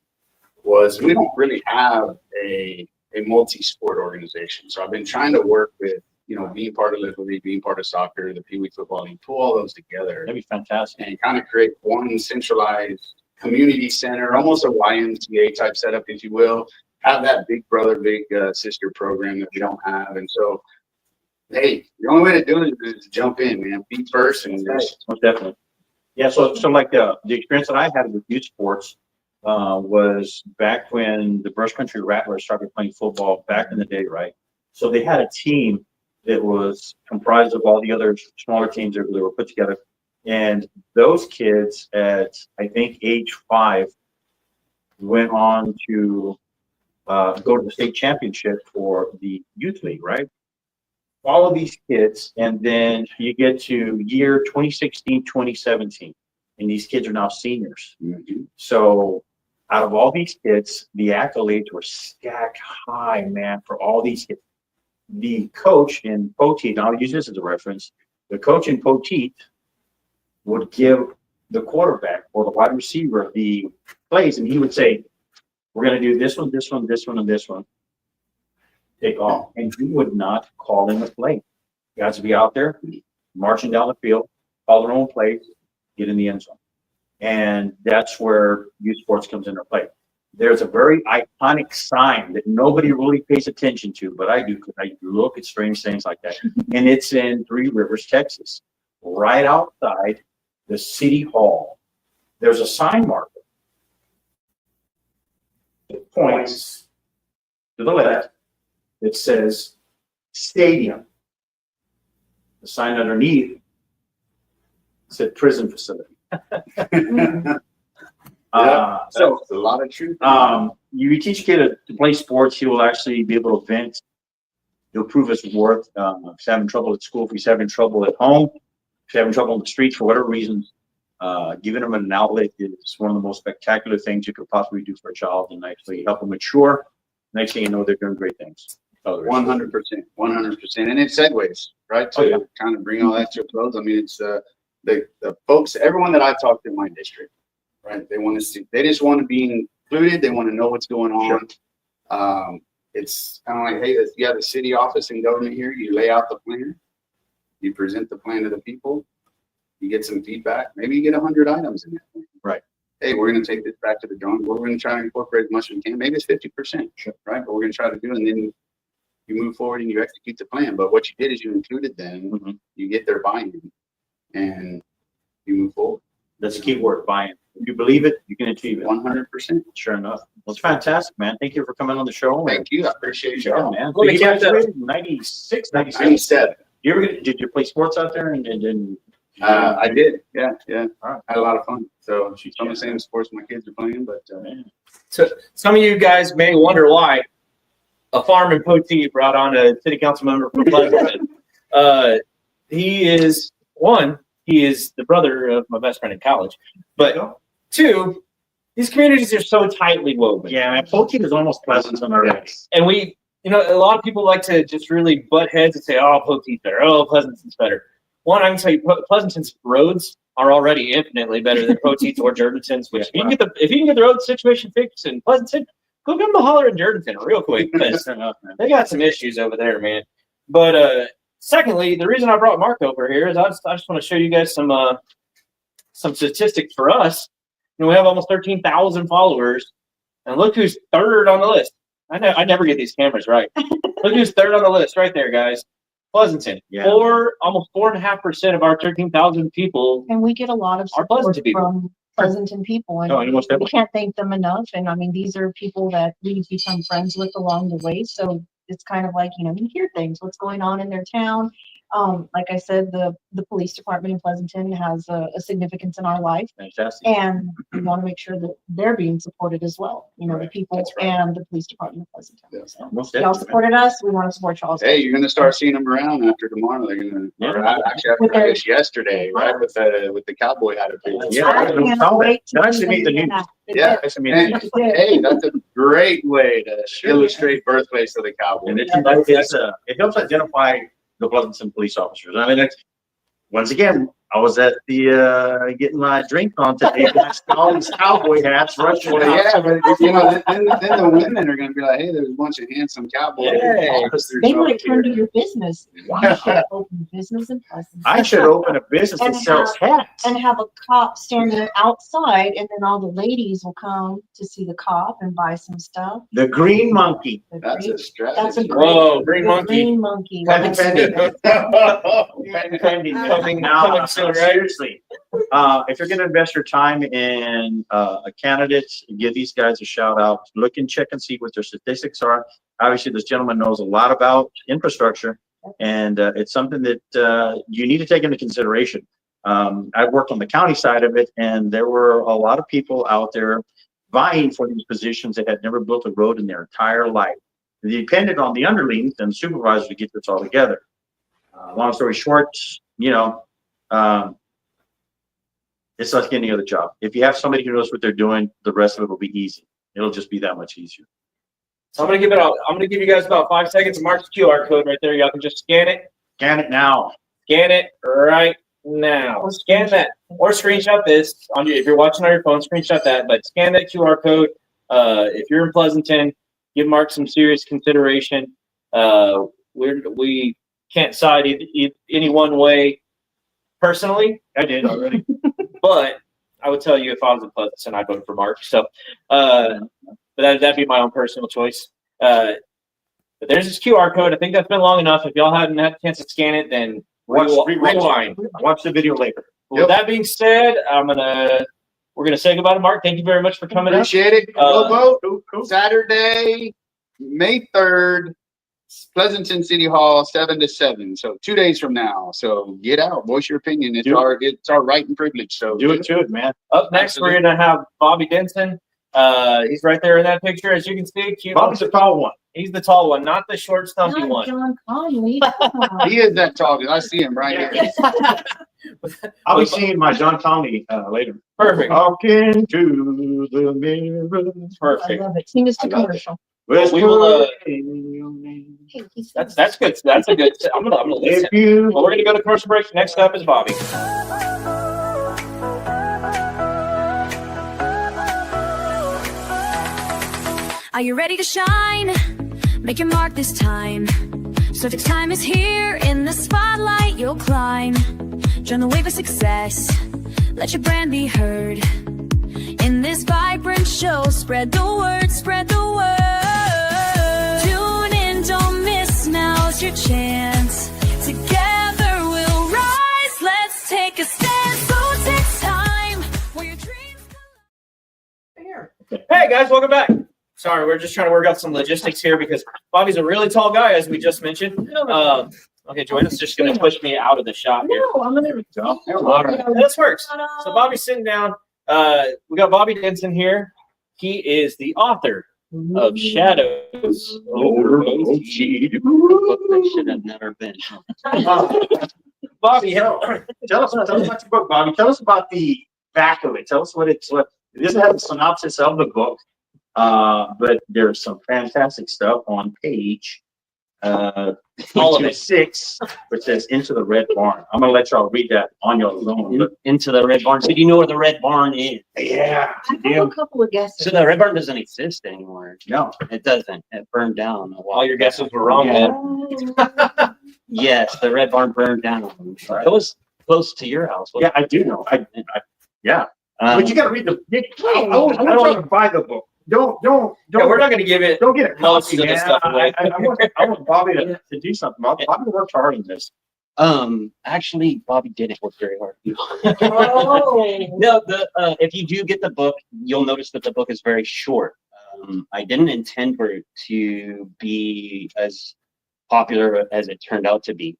was we don't really have a multi-sport organization. So I've been trying to work with, being part of Little League, being part of soccer, the Pee Wee Football League, pull all those together That'd be fantastic. and kind of create one centralized community center, almost a YMCA type setup, if you will. Have that big brother, big sister program that we don't have. And so, hey, the only way to do it is to jump in, man. Be first and just Most definitely. Yeah. So like the experience that I had with youth sports was back when the Brush Country Rattlers started playing football back in the day, right? So they had a team that was comprised of all the other smaller teams that were put together. And those kids at, I think, age 5 went on to go to the state championship for the youth league, right? All of these kids, and then you get to year 2016, 2017, and these kids are now seniors. So out of all these kids, the accolades were stacked high, man, for all these kids. The coach in Poteet, and I'll use this as a reference, the coach in Poteet would give the quarterback or the wide receiver the plays, and he would say, we're going to do this one, this one, this one, and this one. Take off. And he would not call in a play. You have to be out there, marching down the field, call their own plays, get in the end zone. And that's where youth sports comes into play. There's a very iconic sign that nobody really pays attention to, but I do because I look at strange things like that. And it's in Three Rivers, Texas, right outside the city hall. There's a sign marker that points to the left. It says stadium. The sign underneath said prison facility. So a lot of truth. You teach a kid to play sports, he will actually be able to vent. He'll prove his worth. If he's having trouble at school, if he's having trouble at home, if he's having trouble on the streets for whatever reasons, giving him an outlet is one of the most spectacular things you could possibly do for a child and actually help them mature. Next thing you know, they're doing great things. 100%, 100%. And it segues, right? To kind of bring all that to a close. I mean, it's the folks, everyone that I talked to in my district, right? They want to see, they just want to be included. They want to know what's going on. Sure. It's kind of like, hey, you have the city office and government here. You lay out the plan. You present the plan to the people. You get some feedback. Maybe you get 100 items in that. Right. Hey, we're going to take this back to the drawing board. We're going to try and incorporate as much as we can. Maybe it's 50%, sure, right? But we're going to try to do it. And then you move forward and you execute the plan. But what you did is you included them. You get their buy-in and you move forward. That's the key word, buy-in. If you believe it, you can achieve it. 100%. Sure enough. Well, it's fantastic, man. Thank you for coming on the show. Thank you. I appreciate you. Yeah, man. Let me So you catch up. graduated in 96, 97. 97. You ever did you play sports out there and then? I did. Yeah. All right. Had a lot of fun. So some of the same sports my kids are playing, but So some of you guys may wonder why a farm in Poteet brought on a city council member from Pleasanton. He is the brother of my best friend in college, but 2, these communities are so tightly woven. Yeah, man. Poteet is almost Pleasanton already. And we, a lot of people like to just really butt heads and say, oh, Poteet's better. Oh, Pleasanton's better. One, I can tell you, Pleasanton's roads are already infinitely better than Poteet's or Jourdainton's. Which, if you can get the road situation fixed in Pleasanton, go give them a holler in Jourdainton real quick because they got some issues over there, man. But secondly, the reason I brought Mark over here is I just want to show you guys some statistics for us. We have almost 13,000 followers, and look who's 3rd on the list. I never get these cameras right. Look who's third on the list right there, guys. Pleasanton. Yeah. Almost 4.5% of our 13,000 people. And we get a lot of Our support Pleasanton people. from Pleasanton people, and No, almost we definitely. can't thank them enough. And I mean, these are people that we've become friends with along the way. So it's kind of like, you hear things, what's going on in their town. Like I said, the police department in Pleasanton has a significance in our life, Fantastic. and we want to make sure that they're being supported as well. The Right, people that's right. and the police department of Pleasanton. Yeah. So Most y'all definitely. supported us, we want to support y'all. Hey, you're gonna start seeing them around after tomorrow. They're gonna, or actually, With after their- this yesterday, right? With the cowboy hat. Yeah, I I can't saw that. wait to Nice see to meet them the do news. that. Yeah. Nice to meet And, you. hey, that's a great way to illustrate birthplace of the cowboy. And it helps identify the Pleasanton police officers. I mean, once again, I was at the getting my drink on today. And I saw all these cowboy hats rushing Well, out. yeah, but then the women are gonna be like, hey, there's a bunch of handsome cowboy Hey. officers. They over might turn to here. your business. You should open a business in Pleasanton. I should open a business that sells hats. And have a cop standing outside, and then all the ladies will come to see the cop and buy some stuff. The Green Monkey. The That's green- a strategy. That's a Whoa, Green the Monkey. Green monkey. Patent pending. Coming Now, soon, right? seriously, if you're going to invest your time in a candidate, give these guys a shout out. Look and check and see what their statistics are. Obviously, this gentleman knows a lot about infrastructure, and it's something that you need to take into consideration. I've worked on the county side of it, and there were a lot of people out there vying for these positions that had never built a road in their entire life. They depended on the underlings and supervisors to get this all together. Long story short, it's like any other job. If you have somebody who knows what they're doing, the rest of it will be easy. It'll just be that much easier. So I'm gonna give you guys about 5 seconds to mark the QR code right there. Y'all can just scan it. Scan it now. Scan it right now. Scan that or screenshot this on your. If you're watching on your phone, screenshot that. But scan that QR code. If you're in Pleasanton, give Mark some serious consideration. We can't side any one way. Personally, I did already, but I would tell you if I was in Pleasanton, I'd vote for Mark. So, but that'd be my own personal choice. But there's this QR code. I think that's been long enough. If y'all hadn't had a chance to scan it, then rewind. Watch the video later. With that being said, we're gonna say goodbye to Mark. Thank you very much for coming up. Appreciate it. Go vote. Saturday, May 3rd, Pleasanton City Hall, 7 to 7. So 2 days from now. So get out, voice your opinion. It's our right and privilege. So Do it to it, man. Up next, we're gonna have Bobby Denson. He's right there in that picture, as you can see. Cute. Bobby's the tall one. He's the tall one, not the short, stumpy Not one. John Conley. He is that tall. I see him right here. I'll be seeing my John Conley later. Perfect. Walk into the mirror. I Perfect. love it. Sing us to I love it. commercial. We will. Hey, he's- That's good. That's a good. I'm gonna listen. If you Well, we're gonna go to commercial break. Next up is Bobby. Are you ready to shine? Make your mark this time. SoTex time is here. In the spotlight, you'll climb. Join the wave of success. Let your brand be heard. In this vibrant show, spread the word, spread the word. Tune in, don't miss, now's your chance. Together we'll rise, let's take a stand. SoTex time, where your dreams Hey guys, welcome back. Sorry, we're just trying to work out some logistics here because Bobby's a really tall guy, as we just mentioned. Okay, Joanna's just gonna push me out of the shot here. No, I'm gonna. This works. So Bobby's sitting down. We got Bobby Denson here. He is the author of Shadows. Should have never been. Bobby, tell us about your book, Bobby. Tell us about the back of it. Tell us what it doesn't have a synopsis of the book, but there's some fantastic stuff on page All of it. 6, which says "Into the Red Barn." I'm gonna let y'all read that on your own. But Into the Red Barn. So you know where the Red Barn is? yeah, I have a couple of guesses. So the Red Barn doesn't exist anymore. no, It doesn't. It burned down a while. All your guesses were wrong, man. Oh, Yes, the Red Barn burned down. Right. It was close to your house. yeah, I do know. Yeah, but you gotta read the. I don't want to buy the book. Yeah, we're not gonna give it Don't get a most copy, of the man. stuff away. I want Bobby to do something. Bobby worked hard on this. Actually, Bobby didn't work very hard. Oh. No, if you do get the book, you'll notice that the book is very short. I didn't intend for it to be as popular as it turned out to be.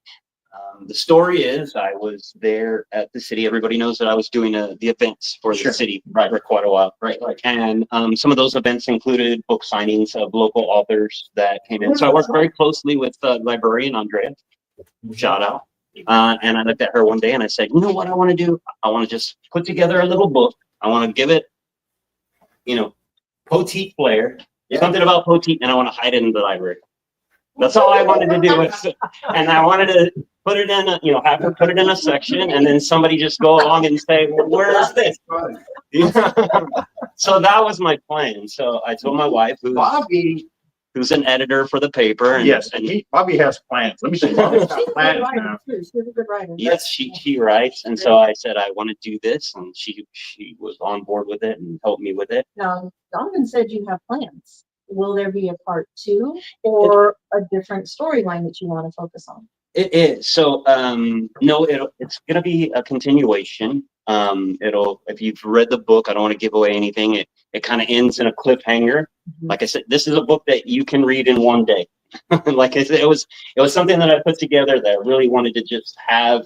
The story is I was there at the city. Everybody knows that I was doing the events for the city for quite a while. Right. And some of those events included book signings of local authors that came in. So I worked very closely with librarian Andrea. Shout out. And I looked at her one day and I said, you know what I want to do? I want to just put together a little book. I want to give it, Poteet flair, something about Poteet, and I want to hide it in the library. That's all I wanted to do. And I wanted to put it in, have her put it in a section, and then somebody just go along and say, well, where is this? So that was my plan. So I told my wife, who's an editor for the paper. And Bobby has plans. Let me see. Bobby's got She's a good plans writer now. too. She's a good writer. yes, she writes. And so I said, I want to do this. And she was on board with it and helped me with it. Now, Donovan said you have plans. Will there be a part 2 or a different storyline that you want to focus on? It is. So, no, it's going to be a continuation. If you've read the book, I don't want to give away anything. It kind of ends in a cliffhanger. Like I said, this is a book that you can read in one day. Like I said, it was something that I put together that I really wanted to just have.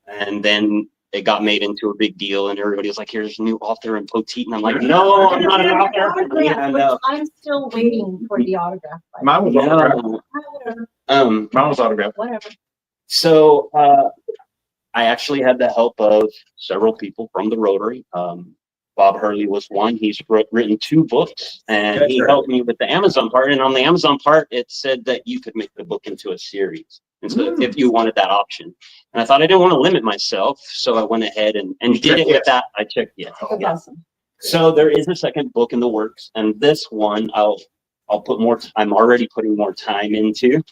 And then it got made into a big deal and everybody was like, here's a new author in Poteet. And I'm like, no, I'm not an author. Yeah, no. I'm still waiting for the autograph. Mine was autographed. Whatever. Mine was autographed. Whatever. So I actually had the help of several people from the Rotary. Bob Hurley was one. He's written 2 books, and he helped me with the Amazon part. And on the Amazon part, it said that you could make the book into a series. And so if you wanted that option. And I thought I didn't want to limit myself, so I went ahead and did it with that. I checked yes. That's awesome. So there is a second book in the works, and this one I'll put more. I'm already putting more time into.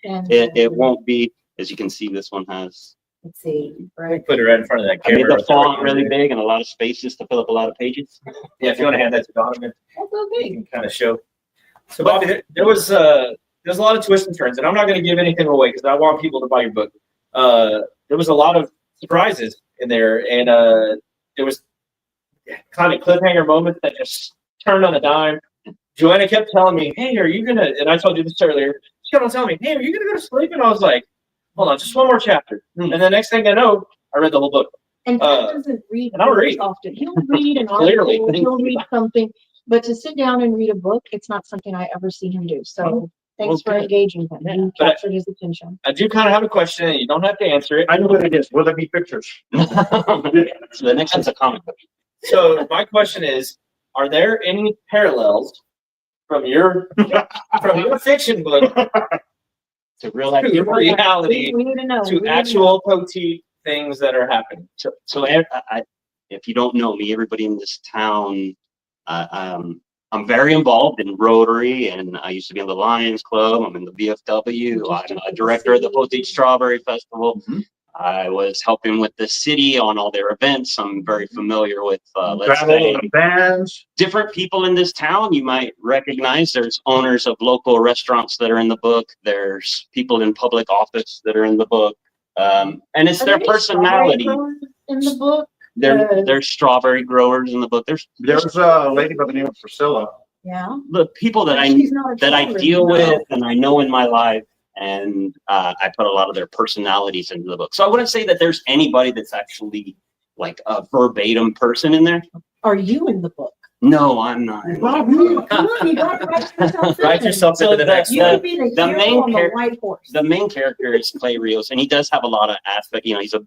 It won't be, as you can see, this one has. Let's see. Right. Put it right in front of that I made camera. the font really big and a lot of spaces to fill up a lot of pages. Yeah, if you want to hand that to Donovan, That's you okay. can kind of show. So Bobby, there's a lot of twists and turns, and I'm not going to give anything away because I want people to buy your book. There was a lot of surprises in there, and there was kind of cliffhanger moments that just turned on a dime. Joanna kept telling me, "Hey, are you gonna?" And I told you this earlier. She kept on telling me, "Hey, are you gonna go to sleep?" And I was like, "Hold on, just one more chapter." And the next thing I know, I read the whole book. And Pat doesn't read and I don't read. often. He'll read an Clearly. article, he'll read something, but to sit down and read a book, it's not something I ever see him do. So thanks for Okay. engaging him. You But captured his attention. I do kind of have a question, and you don't have to answer it. I know what it is. Will there be pictures? So the next one's a comic book. So my question is, are there any parallels from your fiction book It's a real life. to reality We need to know. We to need to actual Poteet things that are happening? So if you don't know me, everybody in this town, I'm very involved in Rotary, and I used to be in the Lions Club. I'm in the VFW. I'm a director of the Poteet Strawberry Festival. I was helping with the city on all their events. I'm very familiar with, let's say, Bands. different people in this town you might recognize. There's owners of local restaurants that are in the book. There's people in public office that are in the book. And it's Are their there any personality. strawberry growers in the book? There's strawberry growers in the book. There's There's a lady by the name of Priscilla. Yeah. the people that She's not a that I strawberry. deal No. with and I know in my life, and I put a lot of their personalities into the book. So I wouldn't say that there's anybody that's actually like a verbatim person in there. Are you in the book? No, I'm not. Come on, you gotta write yourself in. Write yourself So into the next You one. could be the the hero main on the char- white horse. The main character is Clay Rios, and he does have a lot of aspect. He's a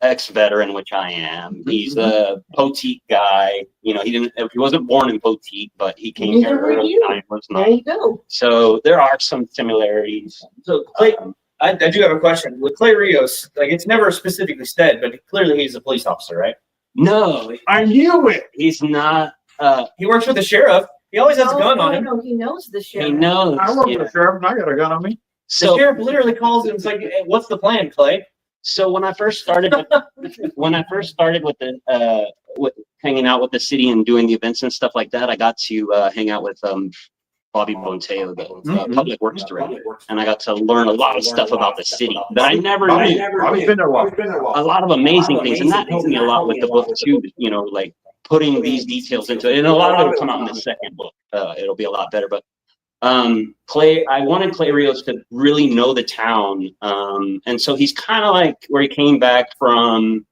ex-veteran, which I am. He's a Poteet guy. He wasn't born in Poteet, but he came Neither here were early. you. I was There not. you go. So there are some similarities. So Clay, I do have a question with Clay Rios. Like, it's never specifically said, but clearly he's a police officer, right? No, I knew it. he's not. He works with the sheriff. He always has a gun on him. No, he knows the shit. He knows. I work yeah. for the sheriff and I got a gun on me. The So, sheriff literally calls him. It's like, "Hey, what's the plan, Clay?" so when I first started with the hanging out with the city and doing the events and stuff like that, I got to hang out with Bobby Bonteo, the public works director, and I got to learn a lot of stuff about the city that I never knew. Bobby's been there a while. A lot of amazing things, and that helped me a lot with the book too. You know, like putting these details into it, and a lot of it will come out in the second book. It'll be a lot better, but Clay, I wanted Clay Rios to really know the town, and so he's kind of like where he came back from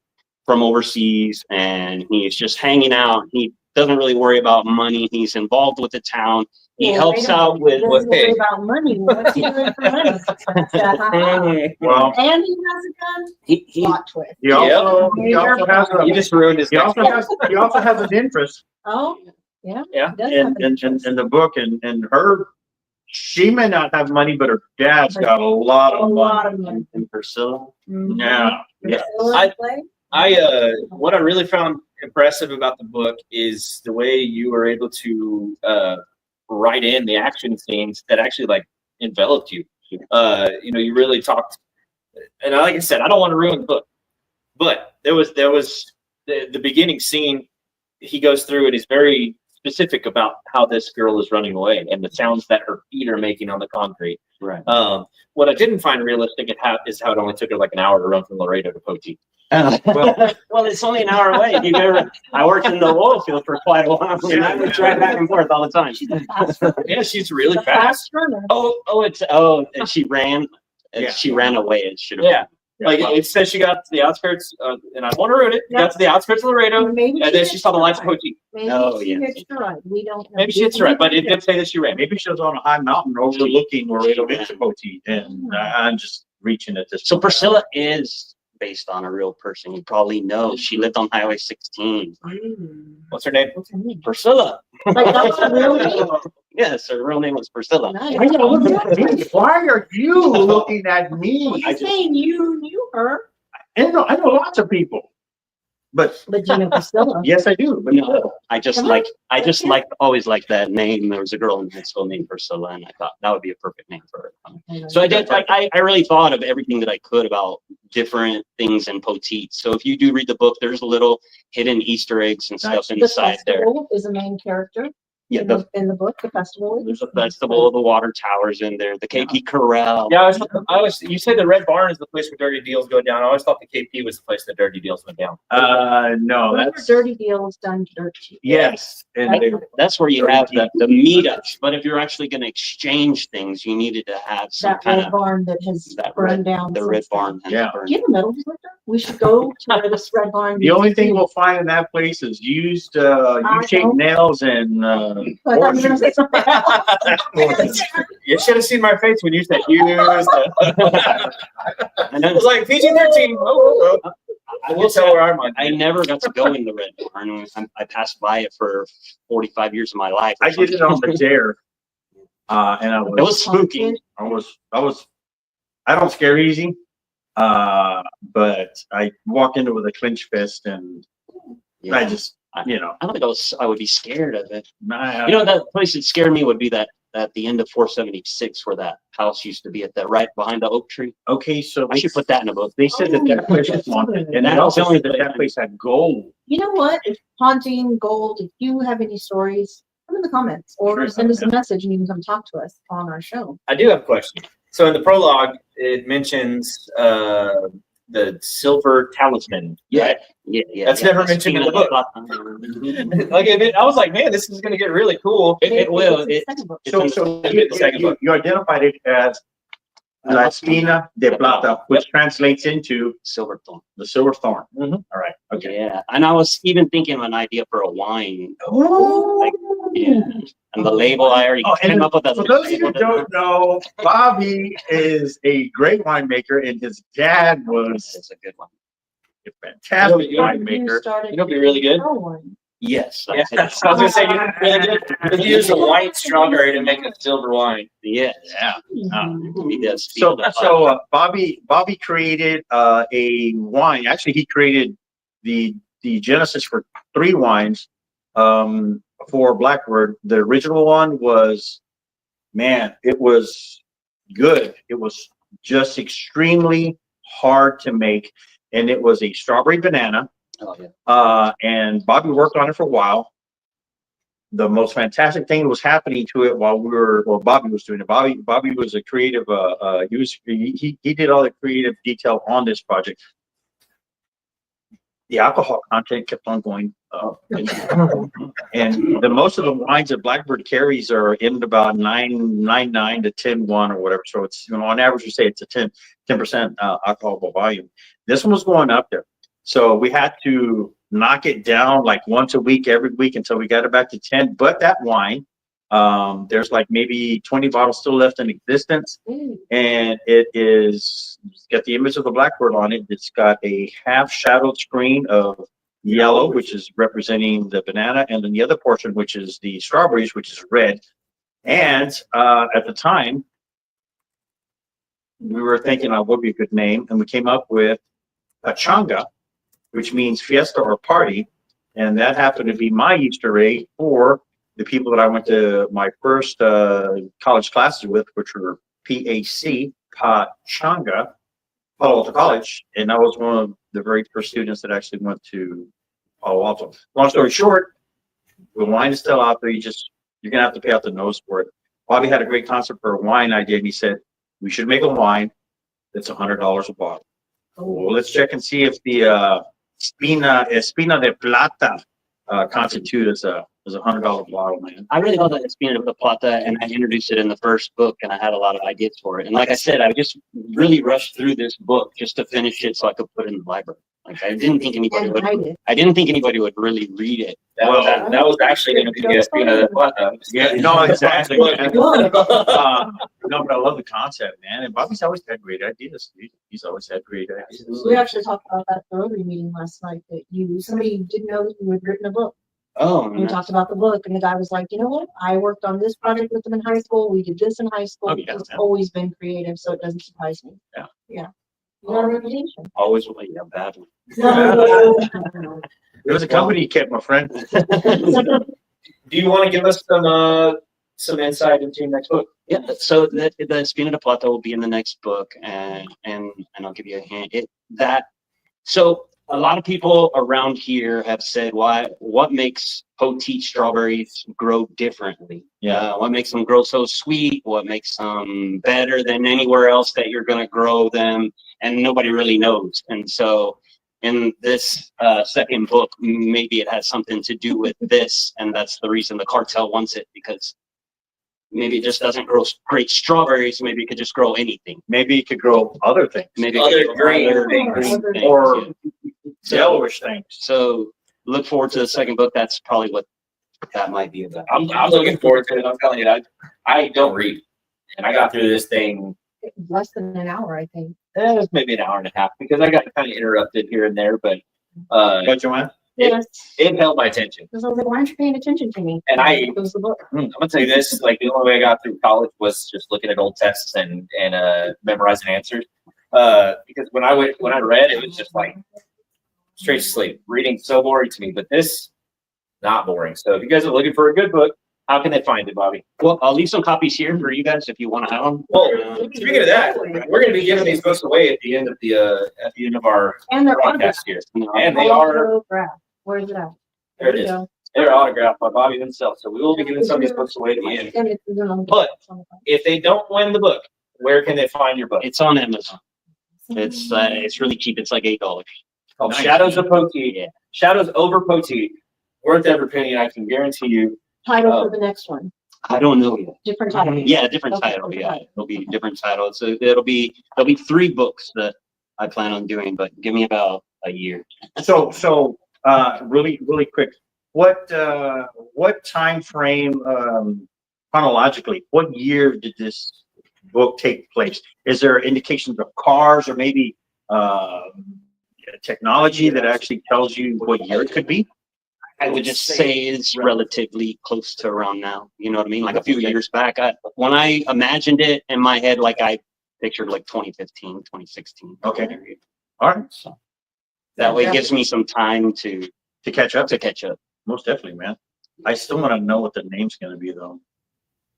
overseas, and he's just hanging out. He doesn't really worry about money. He's involved with the town. He helps out with Doesn't worry about money. What's he doing for money? Well, And he has a gun. he Plot twist. he also has You just ruined his. he also has an interest Oh, yeah. Yeah. He does in, have an in, interest. in the book, and her, she may not have money, but her dad's got a lot A of lot money. of money. in Priscilla. Mhm. Yeah. Yeah. Priscilla Clay? What I really found impressive about the book is the way you were able to write in the action scenes that actually like enveloped you. You know, you really talked, and like I said, I don't want to ruin the book, but there was the beginning scene. He goes through and he's very specific about how this girl is running away and the sounds that her feet are making on the concrete. Right. What I didn't find realistic is how it only took her like an hour to run from Laredo to Poteet. Well, it's only an hour away. If you've ever, I worked in the oil field for quite a while, and I would drive back and forth all the time. She's a fast runner. Yeah, she's really She's a fast. runner. And she ran. Yeah. She ran away. It should have. Yeah. Like it says she got to the outskirts, and I don't want to ruin it. Yeah. Got to the outskirts of Laredo, Maybe and then she hitched saw the a lights of ride. Poteet. Maybe Oh, she yeah. hitched a ride. We don't know. Maybe she hits right, but it did say that she ran. Maybe she was on a high mountain overlooking Laredo into Poteet, and I'm just reaching at this. So point. Priscilla is based on a real person. You probably know. She lived on Highway 16. What's her name? What's her name? Priscilla. Like, that's her real name? Yes, her real name was Priscilla. Nice. Why are you looking at me? I'm saying you knew her, I know lots of people, but but you know Priscilla. yes, I do. But No, I just always liked that name. There was a girl in high school named Priscilla, and I thought that would be a perfect name for her. So I did. I really thought of everything that I could about different things in Poteet. So if you do read the book, there's little hidden Easter eggs and stuff The inside there. festival is a main character Yeah, in the book. The festival. there's a festival of the water towers in there. The KP Corral. Yeah, I was. You say the Red Barn is the place where dirty deals go down. I always thought the KP was the place that dirty deals went down. no, Whenever that's dirty deals done dirt cheap. yes, and Right. That's where you have the meetups. But if you're actually going to exchange things, you needed to have some That kind red of barn that has that burned down. the since red then. barn. has Yeah. burned. Do you have a metal detector? We should go to where this red barn. the only thing used we'll find in that place is used know. U-shaped nails and to be. I thought you were gonna say something else. You should have seen my face when you said used. And I then was like PG-13. I We'll will tell say, where I'm on. I never got to go in the red barn. I passed by it for 45 years of my life. or I did it on the dare, and I It was spooky. I don't scare easy, but I walked into it with a clenched fist, and I just, I don't think I would be scared of it. I, You know, that place that scared me would be that at the end of 476 where that house used to be at that right behind the oak tree. okay, so I should put that in a book. they said that place was haunted, and they also said that place had gold. You know what? If haunting gold, if you have any stories, put in the comments or Sure. send us a message and you can come talk to us on our show. I do have a question. So in the prologue, it mentions the silver talisman. Right? Yeah. That's never mentioned in the book. Like I was like, man, this is going to get really cool. It will. It's the second book. So the second book. you identified it as La Espina de Plata, which translates into Silverthorn. the silver thorn. Mhm. All right. Okay. Yeah. And I was even thinking of an idea for a wine. Oh, Like, yeah. And the label, I already Oh, and came up with that. for those of you who don't know, Bobby is a great winemaker, and his dad was It's a good one. a fantastic You winemaker. You know, be really good. Yes. Yeah, I was gonna say, you really good. If you use a white strawberry to make a silver wine. Yes. Yeah. He does. So Bobby created a wine. Actually, he created the genesis for 3 wines for Blackbird. The original one was, man, it was good. It was just extremely hard to make, and it was a strawberry banana, Oh, yeah. And Bobby worked on it for a while. The most fantastic thing was happening to it while Bobby was doing it. Bobby was a creative, he did all the creative detail on this project. The alcohol content kept on going up. And most of the wines that Blackbird carries are in about 9.9 to 10.1 or whatever. So it's, on average, we say it's a 10% alcohol volume. This one was going up there. So we had to knock it down like once a week, every week until we got it back to 10. But that wine, there's like maybe 20 bottles still left in existence. And it's got the image of the Blackbird on it. It's got a half shadowed screen of yellow, which is representing the banana, and then the other portion, which is the strawberries, which is red. And at the time, we were thinking what would be a good name, and we came up with Pachanga, which means fiesta or party. And that happened to be my Easter egg for the people that I went to my first college classes with, which were PAC, Pachanga, Palo Alto College. And I was one of the very first students that actually went to Palo Alto. Long story short, the wine is still out there. You're going to have to pay out the nose for it. Bobby had a great concept for a wine idea, and he said, we should make a wine that's $100 a bottle. Well, let's check and see if the Espina de Plata constitute as a $100 bottle, man. I really love that Espina de Plata, and I introduced it in the first book, and I had a lot of ideas for it. And like I said, I just really rushed through this book just to finish it so I could put it in the library. Like I didn't think anybody would really read it. That was actually going to be the Espina de Plata. Yeah, no, exactly. No, but I love the concept, man. And Bobby's always had great ideas. He's always had great ideas. We actually talked about that at the Rotary meeting last night, that somebody didn't know that you had written a book. Oh, And we talked about the book, and the guy was like, you know what? I worked on this project with them in high school. We did this in high school. Oh, yeah, It's always been creative, so it doesn't surprise me. Yeah. Yeah. You got a reputation. always badly. There was a company you kept, my friend. Do you want to give us some insight into your next book? Yeah, so the Espina de Plata will be in the next book, and I'll give you a hint. So a lot of people around here have said, what makes poteet strawberries grow differently? What makes them grow so sweet? What makes them better than anywhere else that you're going to grow them? And nobody really knows. And so in this second book, maybe it has something to do with this, and that's the reason the cartel wants it, because maybe it just doesn't grow great strawberries. Maybe it could just grow anything. Maybe it could grow other things. Maybe Other green things. Or So- yellowish things. So look forward to the second book. That's probably what that might be about. I'm looking forward to it. I'm telling you, I don't read, and I got through this thing. Less than an hour, I think. It was maybe an hour and a half because I got kind of interrupted here and there, but But Joanne? Yes. it held my attention. Because I was like, why aren't you paying attention to me? And It was the book. I'm gonna tell you this: like the only way I got through college was just looking at old tests and memorizing answers. Because when I read, it was just like straight to sleep. Reading so boring to me, but this not boring. So if you guys are looking for a good book, how can they find it, Bobby? Well, I'll leave some copies here for you guys if you want to have them. Well, speaking of that, we're going to be giving these books away at the end of our And they're broadcast here, and they all are autographed. Where is it at? there. It is. Go. They're autographed by Bobby himself, so we will be giving some of these books away at the end. And it's on the- But if they don't win the book, where can they find your book? It's on Amazon. It's really cheap. It's like $8. Called Nice. Shadows of Poteet. Yeah. Shadows over Poteet. Worth every penny. I can guarantee you. Title for the next one. I don't know yet. Different title. Yeah, different Okay, title. okay. Yeah, it'll be different title. So there'll be 3 books that I plan on doing, but give me about a year. So really quick, what time frame chronologically, what year did this book take place? Is there indications of cars or maybe technology that actually tells you what year it could be? I would just say it's relatively close to around now. You know what I mean? Like a few years back, when I imagined it in my head, like I pictured like 2015, 2016. Okay. All right. So that way it gives me some time to To catch up. Most definitely, man. I still want to know what the name's going to be though.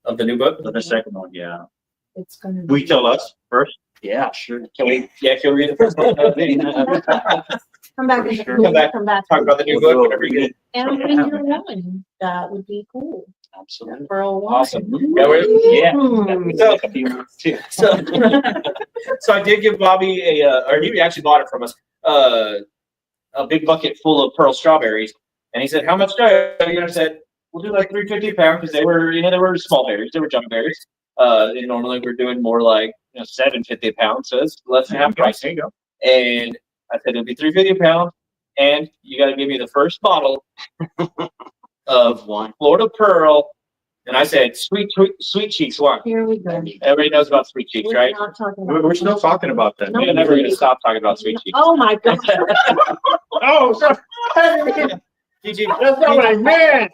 Of the new book? The second one, yeah. It's gonna Will you tell us first? Yeah, sure. Can we read the first one? Come back, For and sure. Come back, talk about the new book, whatever you get. and when you're one, that would be cool. Absolutely. For a while. Awesome. Yeah, So, a few months too. so, so I did give Bobby or he actually bought it from us, a big bucket full of pearl strawberries. And he said, how much do I said, we'll do like $3.50 a pound because they were, they were small berries. They were jumbo berries. And normally we're doing more like, $7.50 a pound. So it's less than half price. There you go. And I said, it'll be $3.50 a pound. And you got to give me the first bottle of Wine. Florida Pearl. And I said, sweet cheeks wine. Here we go. Everybody knows about sweet cheeks, We're right? not talking about. We're still talking about that. No, We're never going to stop talking about sweet cheeks. Oh, my God. Oh, sorry. PG, That's not what I meant.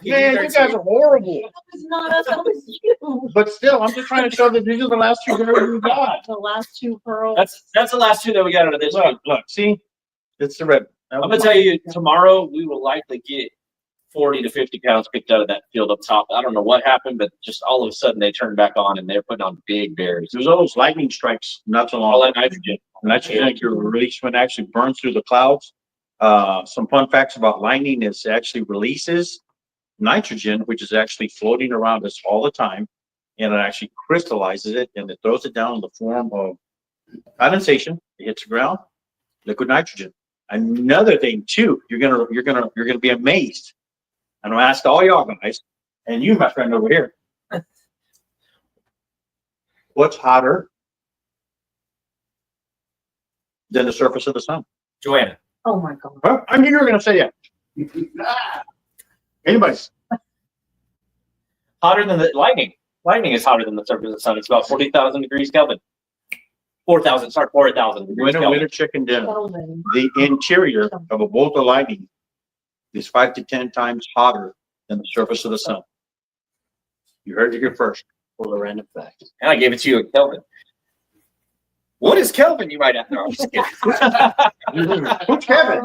PG Man, you guys are horrible. That was not us, that was you. But still, I'm just trying to show that these are the last two girls we got. The last two pearls. That's the last two that we got out of this one. Look, see? It's the red. I'm gonna tell you, tomorrow we will likely get 40 to 50 pounds picked out of that field up top. I don't know what happened, but just all of a sudden they turned back on and they're putting on big berries. There's all those lightning strikes not so long. All that nitrogen. Nitrogen release when it actually burns through the clouds. Some fun facts about lightning is it actually releases nitrogen, which is actually floating around us all the time, and it actually crystallizes it and it throws it down in the form of condensation. It hits the ground, liquid nitrogen. Another thing too, you're gonna be amazed. And I'll ask all y'all guys, and you, my friend over here, what's hotter than the surface of the sun? Joanna. Oh, my God. Well, I knew you were gonna say that. Anybody? Hotter than the lightning. Lightning is hotter than the surface of the sun. It's about 40,000 degrees Kelvin. 4,000 degrees Winter Kelvin. chicken dinner. Kelvin. The interior of a bolt of lightning is 5 to 10 times hotter than the surface of the sun. You heard it here first. Full of random facts. And I gave it to you in Kelvin. What is Kelvin? You might have to. I'm just kidding. Who's Kevin?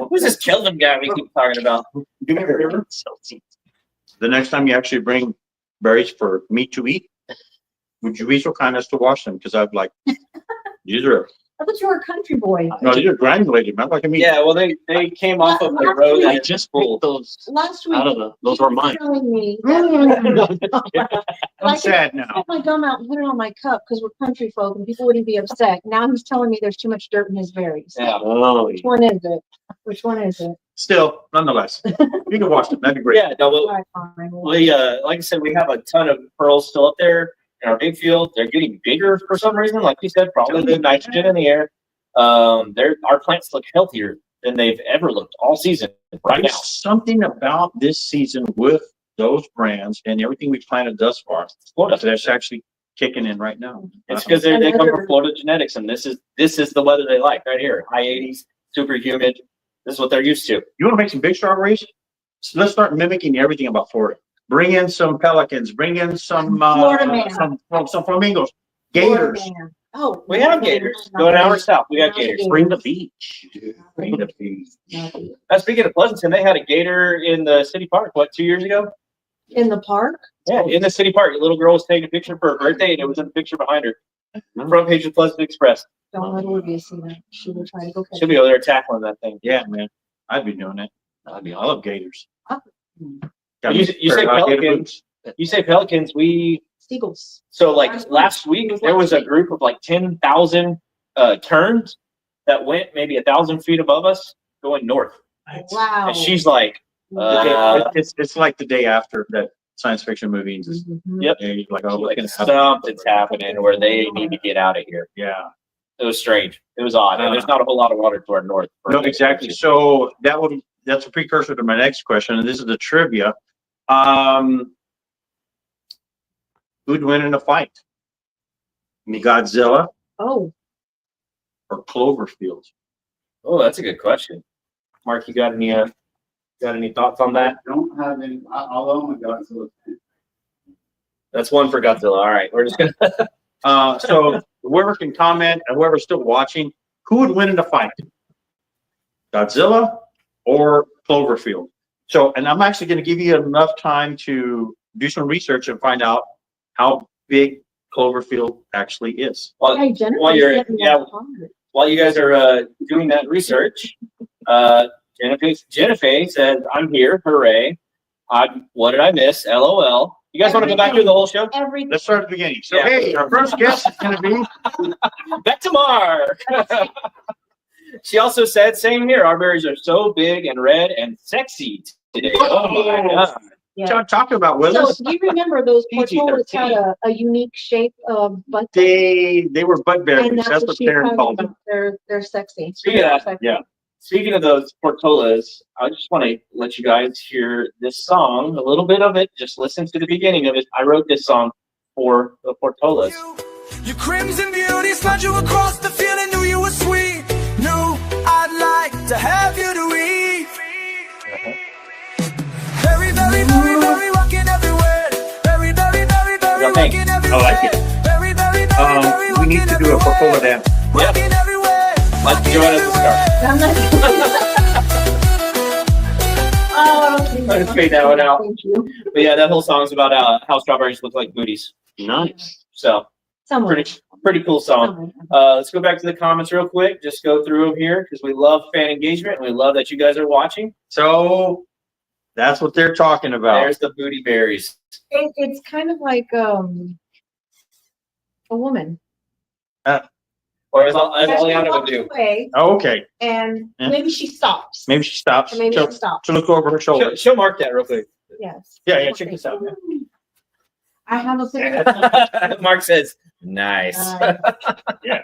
Who's this Kelvin guy we keep talking about? The next time you actually bring berries for me to eat, would you be so kind as to wash them? Because I'd like, these are, I thought you were a country boy. no, these are granulated, man. Like I mean, Yeah, well, they came off of the road. I And just pulled those Last week. out of the, those were mine. you were telling me that I'm sad now. put my gum out and put it on my cup because we're country folk and people wouldn't be upset. Now he's telling me there's too much dirt in his berries. Yeah. Oh, Which one is it? Which one is it? Still, nonetheless, you can wash them. That'd be great. Yeah, no, All well, right, fine. we, like I said, we have a ton of pearls still up there in our big field. They're getting bigger for some reason. Like you said, probably the nitrogen in the air. Our plants look healthier than they've ever looked all season right now. There's something about this season with those brands and everything we've planted thus far. Florida. That's actually kicking in right now. It's because they come from Florida genetics, and this is the weather they like right here. High 80s, super humid. This is what they're used to. You want to make some big strawberries? So let's start mimicking everything about Florida. Bring in some pelicans. Bring in some Florida man. some flamingos, Florida gators. man. Oh. We have gators. Go an hour south. We got gators. Bring the beach. Bring the beach. Speaking of Pleasanton, they had a gator in the city park. What, 2 years ago? In the park? Yeah, in the city park. A little girl was taking a picture for her birthday, and it was in the picture behind her. Front page of Pleasanton Express. Don't let Olivia see that. She will try to go catch She'll be over there tackling that thing. Yeah, man. I'd be doing it. I love gators. Got You me say pair of alligator pelicans. boots. You say pelicans. Seagulls. So like last week, there was a group of like 10,000 terns that went maybe 1,000 feet above us going north. Wow. And she's like, It's like the day after that science fiction movie. Just, Mhm. Yep. yeah, you're like, oh, like what's gonna happen? something's happening where they need to get out of here. Yeah. It was strange. It was odd. And there's not a whole lot of water to our north. No, exactly. So that's a precursor to my next question, and this is the trivia. Who'd win in a fight? Godzilla Oh, or Cloverfield? Oh, that's a good question. Mark, you got any thoughts on that? Don't have any, I'll own a Godzilla. That's one for Godzilla. All right, we're just gonna. So whoever can comment and whoever's still watching, who would win in a fight? Godzilla or Cloverfield? So, and I'm actually going to give you enough time to do some research and find out how big Cloverfield actually is. While hey, Jennifer while you're said we yeah, were hungry. while you guys are doing that research, Jennifer says, "I'm here, hooray! What did I miss? LOL." You guys want to go back through the whole show? Everything. Let's start at the beginning. So, Yeah. hey, our first guest is going to be Back to Mark. She also said, "Same here. Our berries are so big and red and sexy today." Oh my god! Yeah. talking about with So us. do you remember those portfolios PG-13. had a unique shape of butt? They were butt And berries. that's That's what what she's Karen talking called them. about. They're sexy. Speaking of that, Sexy. Yeah. Speaking of those portolas, I just want to let you guys hear this song, a little bit of it. Just listen to the beginning of it. I wrote this song for the portolas. Your crimson beauty slid you across the field and knew you were sweet. Knew I'd like to have you to eat. Very, very, very, very rocking everywhere. Very, very, very, very What do you think? rocking everywhere. I like it. Very, very, very, very We need to do a portola dance. Yeah. rocking everywhere. Let's join us to start. I'm not. Oh, Let's fade that one out. Thank you. But yeah, that whole song's about how strawberries look like booties. Nice. So Someone. pretty cool song. Let's go back to the comments real quick. Just go through them here because we love fan engagement and we love that you guys are watching. So that's what they're talking about. There's the booty berries. It's kind of like a woman. Or as Aliana would do. Away, Oh, okay. and Yeah. maybe she stops. Maybe she stops. And maybe So, she stops. so look over her shoulder. Show Mark that real quick. Yes. Yeah, check this out. I have a picture. Mark says, "Nice." Yeah.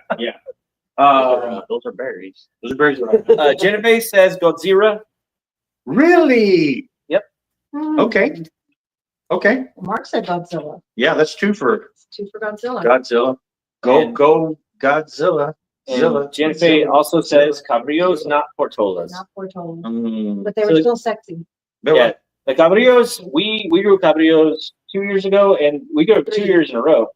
Those are berries. Those are berries. Genevieve says Godzilla. Really? Hmm. Okay. Okay. Mark said Godzilla. Yeah, that's two for It's 2 for Godzilla. Godzilla. And- Go Godzilla. Zilla. And Genevieve also says Cabrillos, not Portolas. Not foretold. Mm. But they were So- still sexy. Yeah, the Cabrillos, we grew Cabrillos 2 years ago, and we grew them 2 years in a row.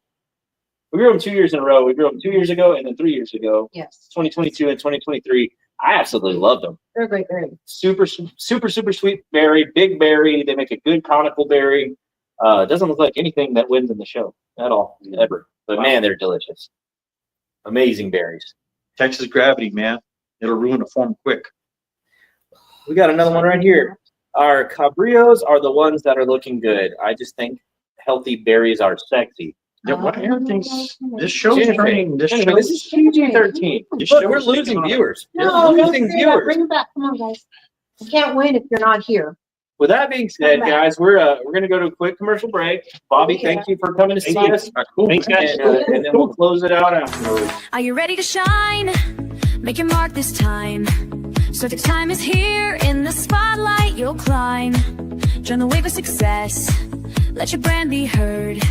We grew them 2 years in a row. We grew them 2 years ago and then 3 years ago, Yes. 2022 and 2023. I absolutely love them. They're a great berry. Super sweet berry, big berry. They make a good conical berry. It doesn't look like anything that wins in the show at all, ever. But man, they're delicious. Amazing berries. Texas gravity, man. It'll ruin a form quick. We got another one right here. Our Cabrillos are the ones that are looking good. I just think healthy berries are sexy. Yeah, what everything's this show's Jennifer, turning. This Jennifer, show this is PG-13. This Look, show we're is losing taking on- viewers. No, We're don't losing say that. viewers. Bring it back. Come on, guys. You can't win if you're not here. With that being said, guys, we're gonna go to a quick commercial break. Bobby, Okay. thank you for coming to see Thank you. us, Cool. Thanks, guys. and then we'll close it out afterwards. Are you ready to shine? Make your mark this time. SoTex time is here. In the spotlight, you'll climb. Join the wave of success. Let your brand be heard.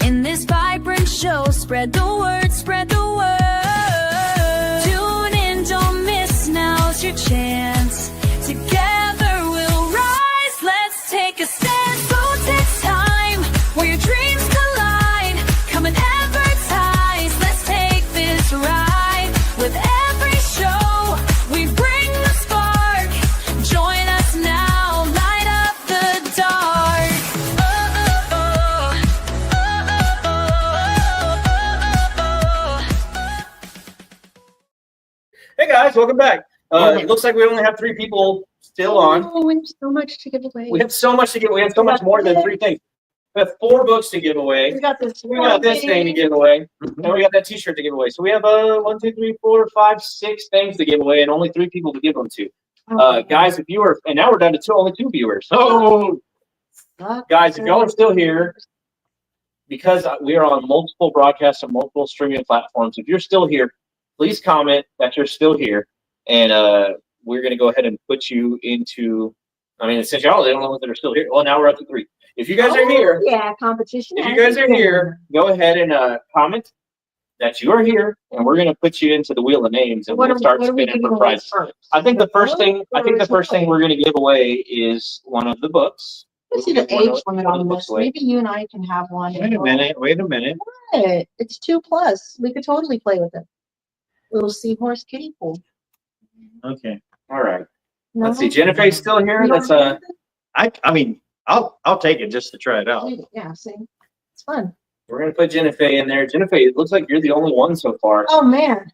In this vibrant show, spread the word, spread the word. Tune in, don't miss, now's your chance. Together we'll rise, let's take a stand. SoTex time, where your dreams collide. Come and advertise, let's take this ride. With every show, we bring the spark. Join us now, light up the dark. Hey guys, welcome back. It looks like we only have 3 people still on. Oh, we have so much to give away. We have so much to give. We have so much more than 3 things. We have 4 books to give away. We got this. We got this thing to give away, and we got that T-shirt to give away. So we have 1, 2, 3, 4, 5, 6 things to give away, and only 3 people to give them to. Guys, if you are, and now we're down to only 2 viewers. Oh, guys, if y'all are still here, because we are on multiple broadcasts and multiple streaming platforms, if you're still here, please comment that you're still here, and we're going to go ahead and put you into. I mean, since y'all are the only ones that are still here, well, now we're up to 3. If you guys are here, Yeah, competition. if you guys are here, go ahead and comment that you are here, and we're going to put you into the wheel of names, and we'll start spinning for prizes. I think the first thing we're going to give away is one of the books. Let's see the age limit One of on the books this. away. Maybe you and I can have one. Wait a minute. What? It's 2+. We could totally play with it. Little seahorse kiddie pool. Okay. All right. No? Let's see. Jennifer's still here. You Let's don't I mean, I'll take it just to try it out. Yeah, see, it's fun. we're gonna put Jennifer in there. Jennifer, it looks like you're the only one so far. Oh man,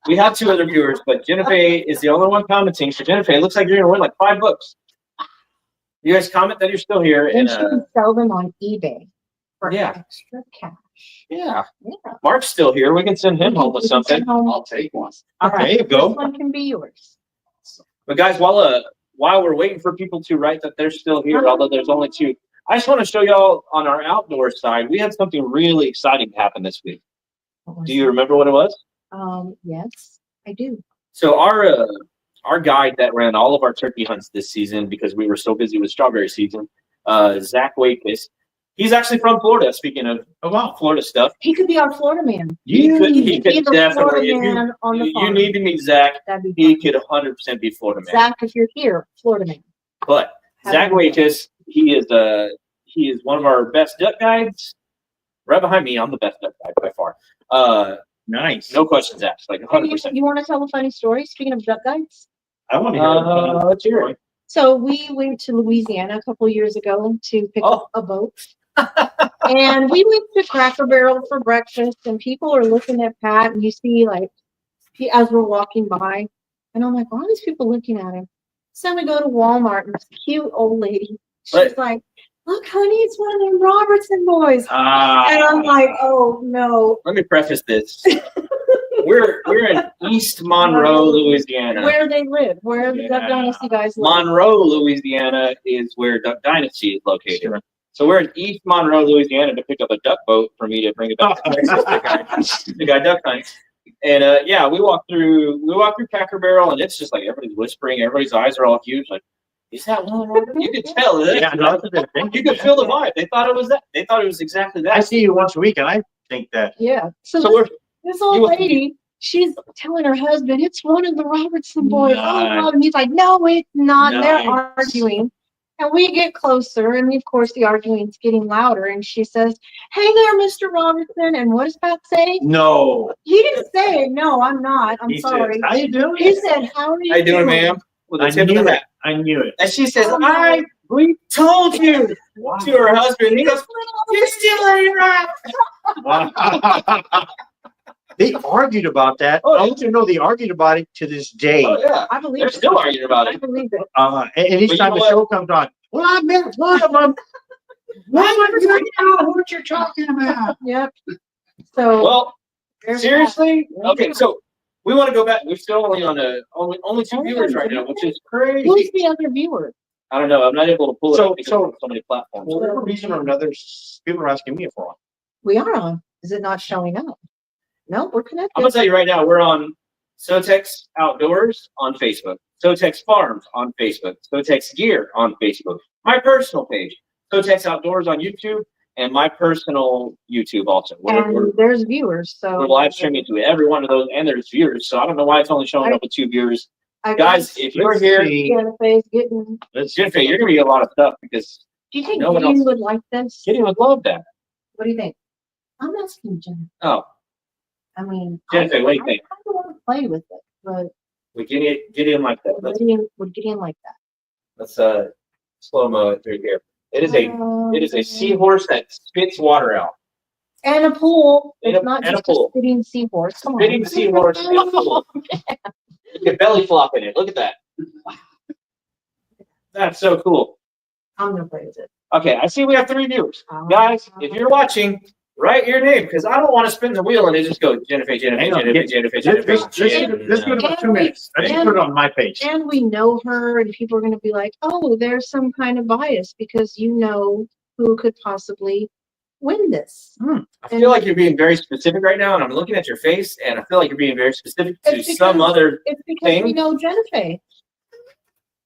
We have 2 other viewers, but Jennifer is the only one commenting. So Jennifer, it looks like you're gonna win like 5 books. You guys comment that you're still here. And she can sell them on eBay for Yeah. extra cash. Yeah. Yeah. Mark's still here. We can send him home with We can something. send home- I'll take one. All right, There you go. this one can be yours. But guys, while we're waiting for people to write that they're still here, although there's only 2, I just want to show y'all on our outdoor side, we had something really exciting happen this week. Do you remember what it was? Yes, I do. So our guide that ran all of our turkey hunts this season, because we were so busy with strawberry season, Zach Wakeis, he's actually from Florida. Speaking of Florida stuff, He could be our Florida man. he could be the definitely. Florida man on the You farm. need to meet Zach. That'd be He fun. could 100% be Florida man. Zach, if you're here, Florida man. But Zach Wakeis, he is one of our best duck guides. Right behind me, I'm the best duck guide by far. Nice. No questions asked, like Hey, 100%. you want to tell a funny story? Speaking of duck guides, I want to hear it. Let's hear it. so we went to Louisiana a couple years ago to pick up a boat, and we went to Cracker Barrel for breakfast. And people are looking at Pat, and you see like as we're walking by, and I'm like, why are these people looking at him? So we go to Walmart, and this cute old lady, she's Right. like, "Look, honey, it's one of them Robertson boys." And I'm like, oh no. Let me preface this. We're in East Monroe, Louisiana. Where they live, where the Duck Yeah. Dynasty guys live. Monroe, Louisiana is where Duck Dynasty is located. Sure. So we're in East Monroe, Louisiana to pick up a duck boat for me to bring it back to the guy duck hunts. And yeah, we walked through Cracker Barrel, and it's just like everybody's whispering, everybody's eyes are all huge, like, is that one? You could tell it. Yeah, no, that's a good thing. You could feel the vibe. They thought it was that. They thought it was exactly I that. see you once a week, and I think that. Yeah. So So we're this old you- lady, she's telling her husband, it's one of the Robertson boys. Oh, Nice. God. And he's like, no, it's not. And they're Nice. arguing. And we get closer, and of course the arguing's getting louder. And she says, "Hey there, Mr. Robertson." And what does Pat say? No. He didn't say it. No, I'm not. I'm He said, sorry. how you doing? He said, "How are you how you doing, ma'am?" With a I tip of knew the it. hat. I knew it. And she says, Oh, we told you Wow. to her husband. He goes, "You're still ain't right." Wow. They argued about that. Oh, I want you to know they argued about it to this day. Oh yeah, I believe they're it. still arguing about I it. believe it. And each But you time know the what? show comes on, well, I met one of them. Why would you know what you're talking about? Yep. So Well, there's seriously, okay. So we want to go back. We're still only on only 2 viewers right now, which is that. crazy. Who's the other viewer? I don't know. I'm not able to pull it So- up because so- of so many platforms. For whatever reason or another, people are asking me for one. We are on. Is it not showing up? No, we're I'm connected. gonna tell you right now, we're on SoTex Outdoors on Facebook, SoTex Farms on Facebook, SoTex Gear on Facebook, my personal page, SoTex Outdoors on YouTube, and my personal YouTube also. We're And there's viewers, so. live streaming to every one of those, and there's viewers. So I don't know why it's only showing up with 2 viewers. I Guys, guess if you're Let's here, see. Jennifer's getting, Let's see. Jennifer, you're gonna get a lot of stuff because do you think No one Gideon else- would like this? Gideon would love that. What do you think? I'm asking Jennifer. Oh, I mean. Jennifer, what do you think? I kind of want to play with it, but we Gideon like that. would Gideon like that? Let's slow mo it through here. It is a seahorse that spits water out. And a pool. And It's a- not and a just a pool. spitting seahorse. Come on. Spitting seahorse and a pool. You can belly flop in it. Look at that. That's so cool. I'm gonna play with it. Okay, I see we have 3 viewers. Guys, if you're watching, write your name because I don't want to spin the wheel and it just go Jennifer, Jennifer, Hang on, Jennifer, Jennifer, Jennifer. Let's do it about 2 minutes. I just put it on my page. And we know her, and people are gonna be like, "Oh, there's some kind of bias because you know who could possibly win this." I feel like you're being very specific right now, and I'm looking at your face, and I feel like you're being very specific to It's some because- other. It's because we thing. know Jennifer.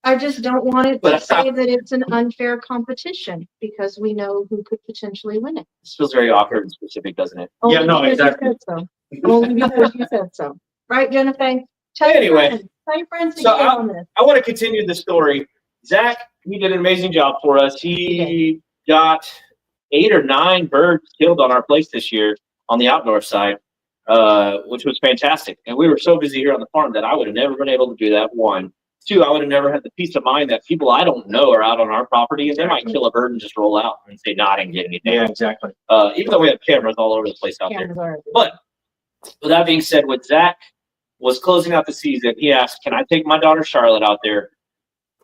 I just don't want it to But- say that it's an unfair competition because we know who could potentially win it. This feels very awkward and specific, doesn't it? Yeah, no, Only because exactly. you said so. Only because you said so. Right, Jennifer? Tell Anyway, your friends. Tell your friends to so get on this. I want to continue the story. Zach, he did an amazing job for us. He got 8 or 9 birds killed on our place this year on the outdoor side, which was fantastic. And we were so busy here on the farm that I would have never been able to do that. 1. 2, I would have never had the peace of mind that people I don't know are out on our property and they might kill a bird and just roll out and say, "No, I didn't get anything." Yeah, exactly. Even though we have cameras all over the place out there. Cameras are everywhere. But With that being said, when Zach was closing out the season, he asked, "Can I take my daughter Charlotte out there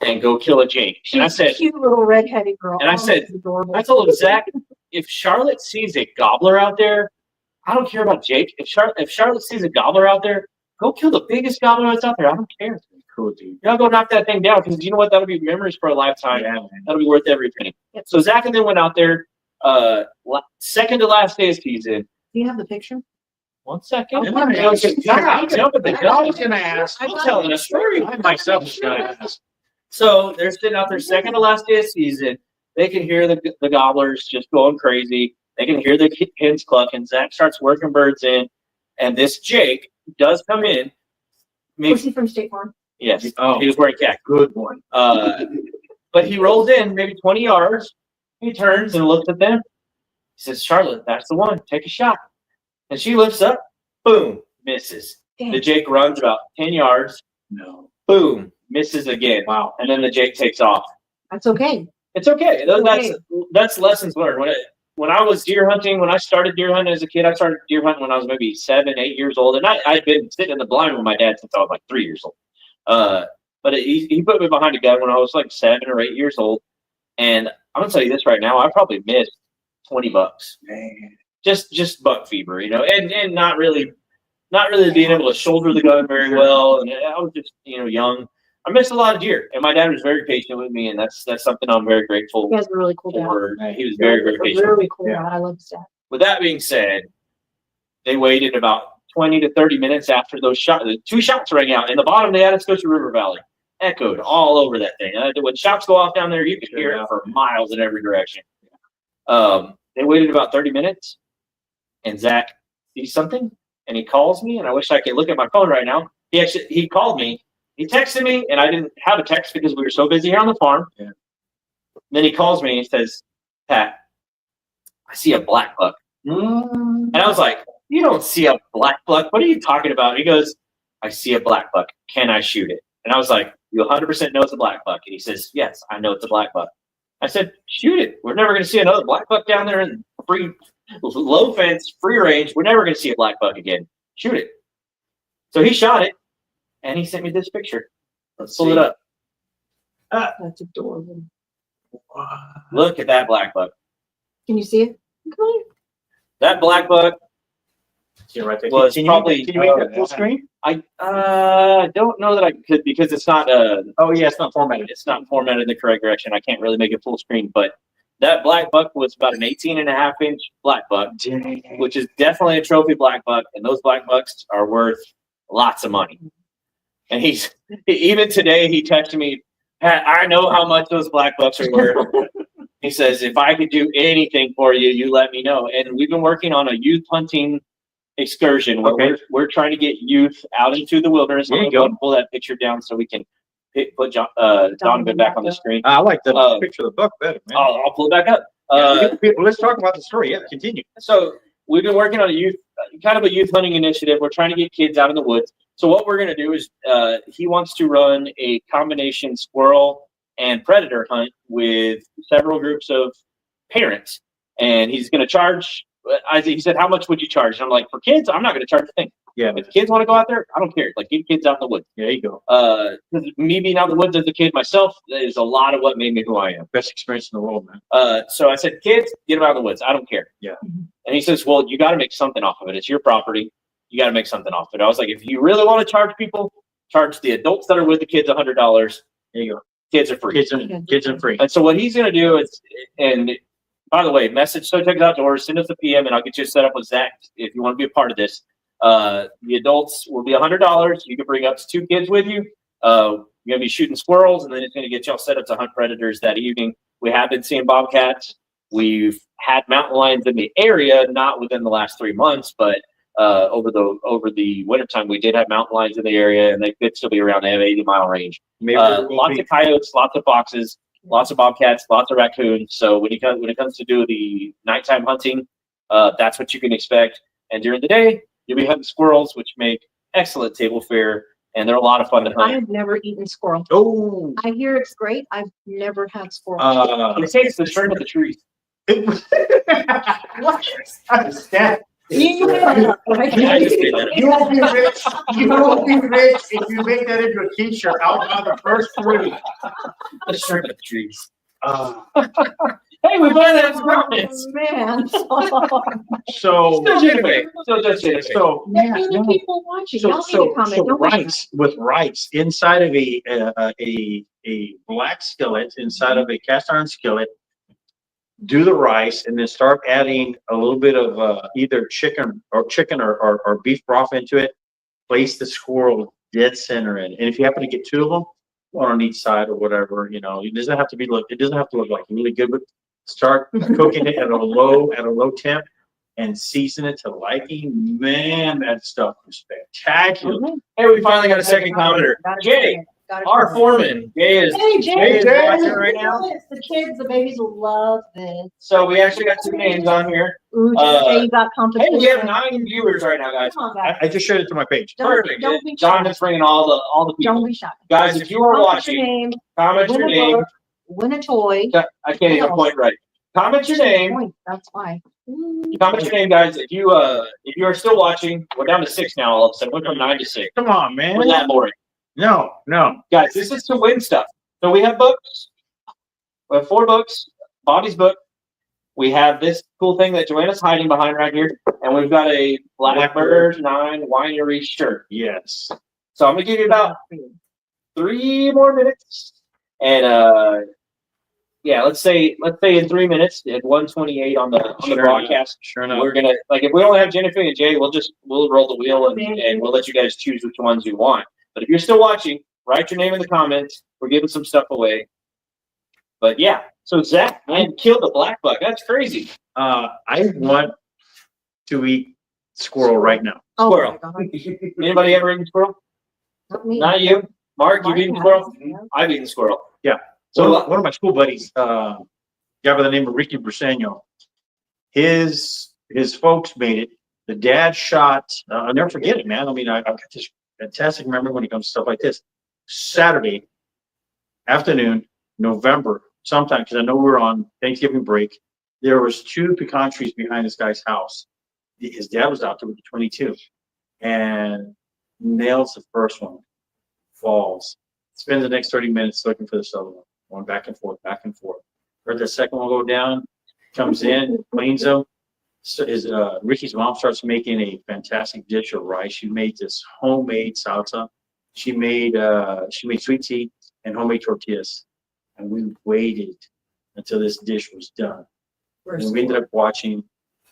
and go kill a Jake?" And I She's said, a cute little redheaded girl. and I Oh, said- she's adorable. I told him, "Zach, if Charlotte sees a gobbler out there, I don't care about Jake. If Charlotte sees a gobbler out there, go kill the biggest gobbler that's out there. I don't care. Cool, dude. Y'all go knock that thing down, because you know what? That'll be memories for a lifetime. Yeah, man. That'll be worth every penny." So Zach and then went out there, second to last day of season. Do you have the picture? 1 second. Oh, I'm jumping the gun. I was gonna ask. I'm telling a story. I myself was gonna ask. So they're sitting out there second to last day of season. They can hear the gobblers just going crazy. They can hear the hens clucking. Zach starts working birds in, and this Jake does come in. Was he from State Farm? Yes, Oh. he was wearing khaki. Good one. But he rolls in maybe 20 yards. He turns and looks at them. He says, "Charlotte, that's the one. Take a shot." And she lifts up. Boom, misses. Dang. The Jake runs about 10 yards. No. Boom, misses again. Wow. And then the Jake takes off. That's okay. It's okay. Okay. That's lessons learned. When I was deer hunting, when I started deer hunting as a kid, I started deer hunting when I was maybe 7, 8 years old, and I'd been sitting in the blind with my dad since I was like 3 years old. But he put me behind a gun when I was like 7 or 8 years old, and I'm gonna tell you this right now, I probably missed 20 bucks. Man. Just buck fever, and not really being able to shoulder the gun very well, and I was just young. I missed a lot of deer, and my dad was very patient with me, and that's something I'm very grateful He has a really cool dad. for. He was very, very patient. Really cool Yeah. dad. I love his dad. With that being said, they waited about 20 to 30 minutes after those shots. The 2 shots rang out in the bottom of the Atascosa River Valley, echoed all over that thing. When shots go off down there, you can hear it for miles in every direction. They waited about 30 minutes, and Zach sees something, and he calls me, and I wish I could look at my phone right now. He called me. He texted me, and I didn't have a text because we were so busy here on the farm. Yeah. Then he calls me and he says, "Pat, I see a black buck." And I was like, "You don't see a black buck? What are you talking about?" He goes, "I see a black buck. Can I shoot it?" And I was like, "You 100% know it's a black buck?" And he says, "Yes, I know it's a black buck." I said, "Shoot it. We're never going to see another black buck down there in low fence, free range. We're never going to see a black buck again. Shoot it." So he shot it, and he sent me this picture. Let's pull it up. That's adorable. Look at that black buck. Can you see it? Come on. That black buck See right there. was Can probably. you make that full screen? I don't know that I could, because it's not Oh yeah, it's not formatted. it's not formatted in the correct direction. I can't really make it full screen, but that black buck was about an 18.5-inch black buck, which is definitely a trophy black buck, and those black bucks are worth lots of money. And even today he texted me, "Pat, I know how much those black bucks are worth." He says, "If I could do anything for you, you let me know." And we've been working on a youth hunting excursion where Okay. we're trying to get youth out into the wilderness. There you I'm gonna go. pull that picture down so we can put Donovan back on the screen. I like the Uh, picture of the buck better, man. I'll pull it back up. Let's talk about the story. Yeah, continue. So we've been working on a youth hunting initiative. We're trying to get kids out in the woods. So what we're going to do is he wants to run a combination squirrel and predator hunt with several groups of parents, and he's going to charge. He said, "How much would you charge?" And I'm like, "For kids, I'm not going to charge a thing. Yeah, If kids want to go out there, I don't care. Like, get kids out in the woods." there you go. 'Cause me being out in the woods as a kid myself is a lot of what made me who I am. Best experience in the world, man. So I said, "Kids, get them out in the woods. I don't care." Yeah. And he says, "Well, you got to make something off of it. It's your property. You got to make something off of it." I was like, "If you really want to charge people, charge the adults that are with the kids $100. There you go. Kids are free." Kids and free. And so what he's going to do is, and by the way, message SoTex Outdoors, send us a PM, and I'll get you set up with Zach if you want to be a part of this. The adults will be $100. You can bring up to 2 kids with you. You're going to be shooting squirrels, and then it's going to get y'all set up to hunt predators that evening. We have been seeing bobcats. We've had mountain lions in the area, not within the last 3 months, but over the wintertime, we did have mountain lions in the area, and they could still be around the 80-mile range. Maybe Lots of coyotes, lots of foxes, lots of bobcats, lots of raccoons. So when it comes to do the nighttime hunting, that's what you can expect. And during the day, you'll be hunting squirrels, which make excellent table fare, and they're a lot of fun to I hunt. have never eaten squirrel. Oh. I hear it's great. I've never had squirrel. It tastes the shrimp of the trees. What? Yeah. I just made that up. You won't be rich. You won't be rich if you make that into a t-shirt. Out on the first three. Let's start with the trees. Uh, Hey, we finally have some comments. Man. so, Still Jennifer. Still just Jennifer. so, There's yeah, many no. people watching. So, Y'all need to so, comment. so Don't be shy. rice with rice inside of a black skillet, inside of a cast iron skillet. Do the rice and then start adding a little bit of either chicken or beef broth into it. Place the squirrel dead center in, and if you happen to get two of them, one on each side or whatever, you know, it doesn't have to be it doesn't have to look like really good, but start cooking it at a low temp and season it to liking. Man, that stuff is spectacular. Hey, we finally got a second commenter. Jay, our foreman. Jay is Hey, Jay is Jay. watching right now. The kids, the babies love this. So we actually got two names on here. Ooh, Jay, you got Hey, competition. we have 9 viewers right now, guys. Come on, guys. I just shared it to my page. Perfect. Don't be shy. Jonathan's bringing all the people. Don't be shy. Guys, if you are Comment your watching, name, comment win your a name. book, win a toy. I can't even point right. Comment your name. Point, that's why. Comment your name, guys. If you are still watching, we're down to 6 now. All of a sudden, we're from 9 to 6. Come on, man. We're that boring, No. guys. This is to win stuff. So we have books. We have 4 books. Bobby's book. We have this cool thing that Joanna's hiding behind right here, and we've got a Blackbird 9 winery shirt. Yes. So I'm gonna give you about 3 more minutes, and yeah, let's say in 3 minutes at 1:28 on the broadcast. Sure enough. We're gonna if we only have Jennifer and Jay, we'll roll the wheel and we'll let you guys choose which ones you want. But if you're still watching, write your name in the comments. We're giving some stuff away. But yeah, so Zach, man, killed the black buck. That's crazy. I want to eat squirrel right now. Oh, Squirrel. my God. Anybody ever eaten squirrel? Not me. Not you, Mark. You've Mark eaten has, squirrel. yeah. I've eaten squirrel. Yeah. So One of my school buddies, guy by the name of Ricky Briseno, his folks made it. The dad shot, I'll never forget it, man. I mean, I've got this fantastic memory when it comes to stuff like this. Saturday afternoon, November, sometime, because I know we're on Thanksgiving break, there was 2 pecan trees behind this guy's house. His dad was out there with the 22 and nails the first one, falls. Spends the next 30 minutes looking for this other one, going back and forth, back and forth. Heard the second one go down, comes in, cleans them. So Ricky's mom starts making a fantastic dish of rice. She made this homemade salsa. She made sweet tea and homemade tortillas. And we waited until this dish was done. And we ended up watching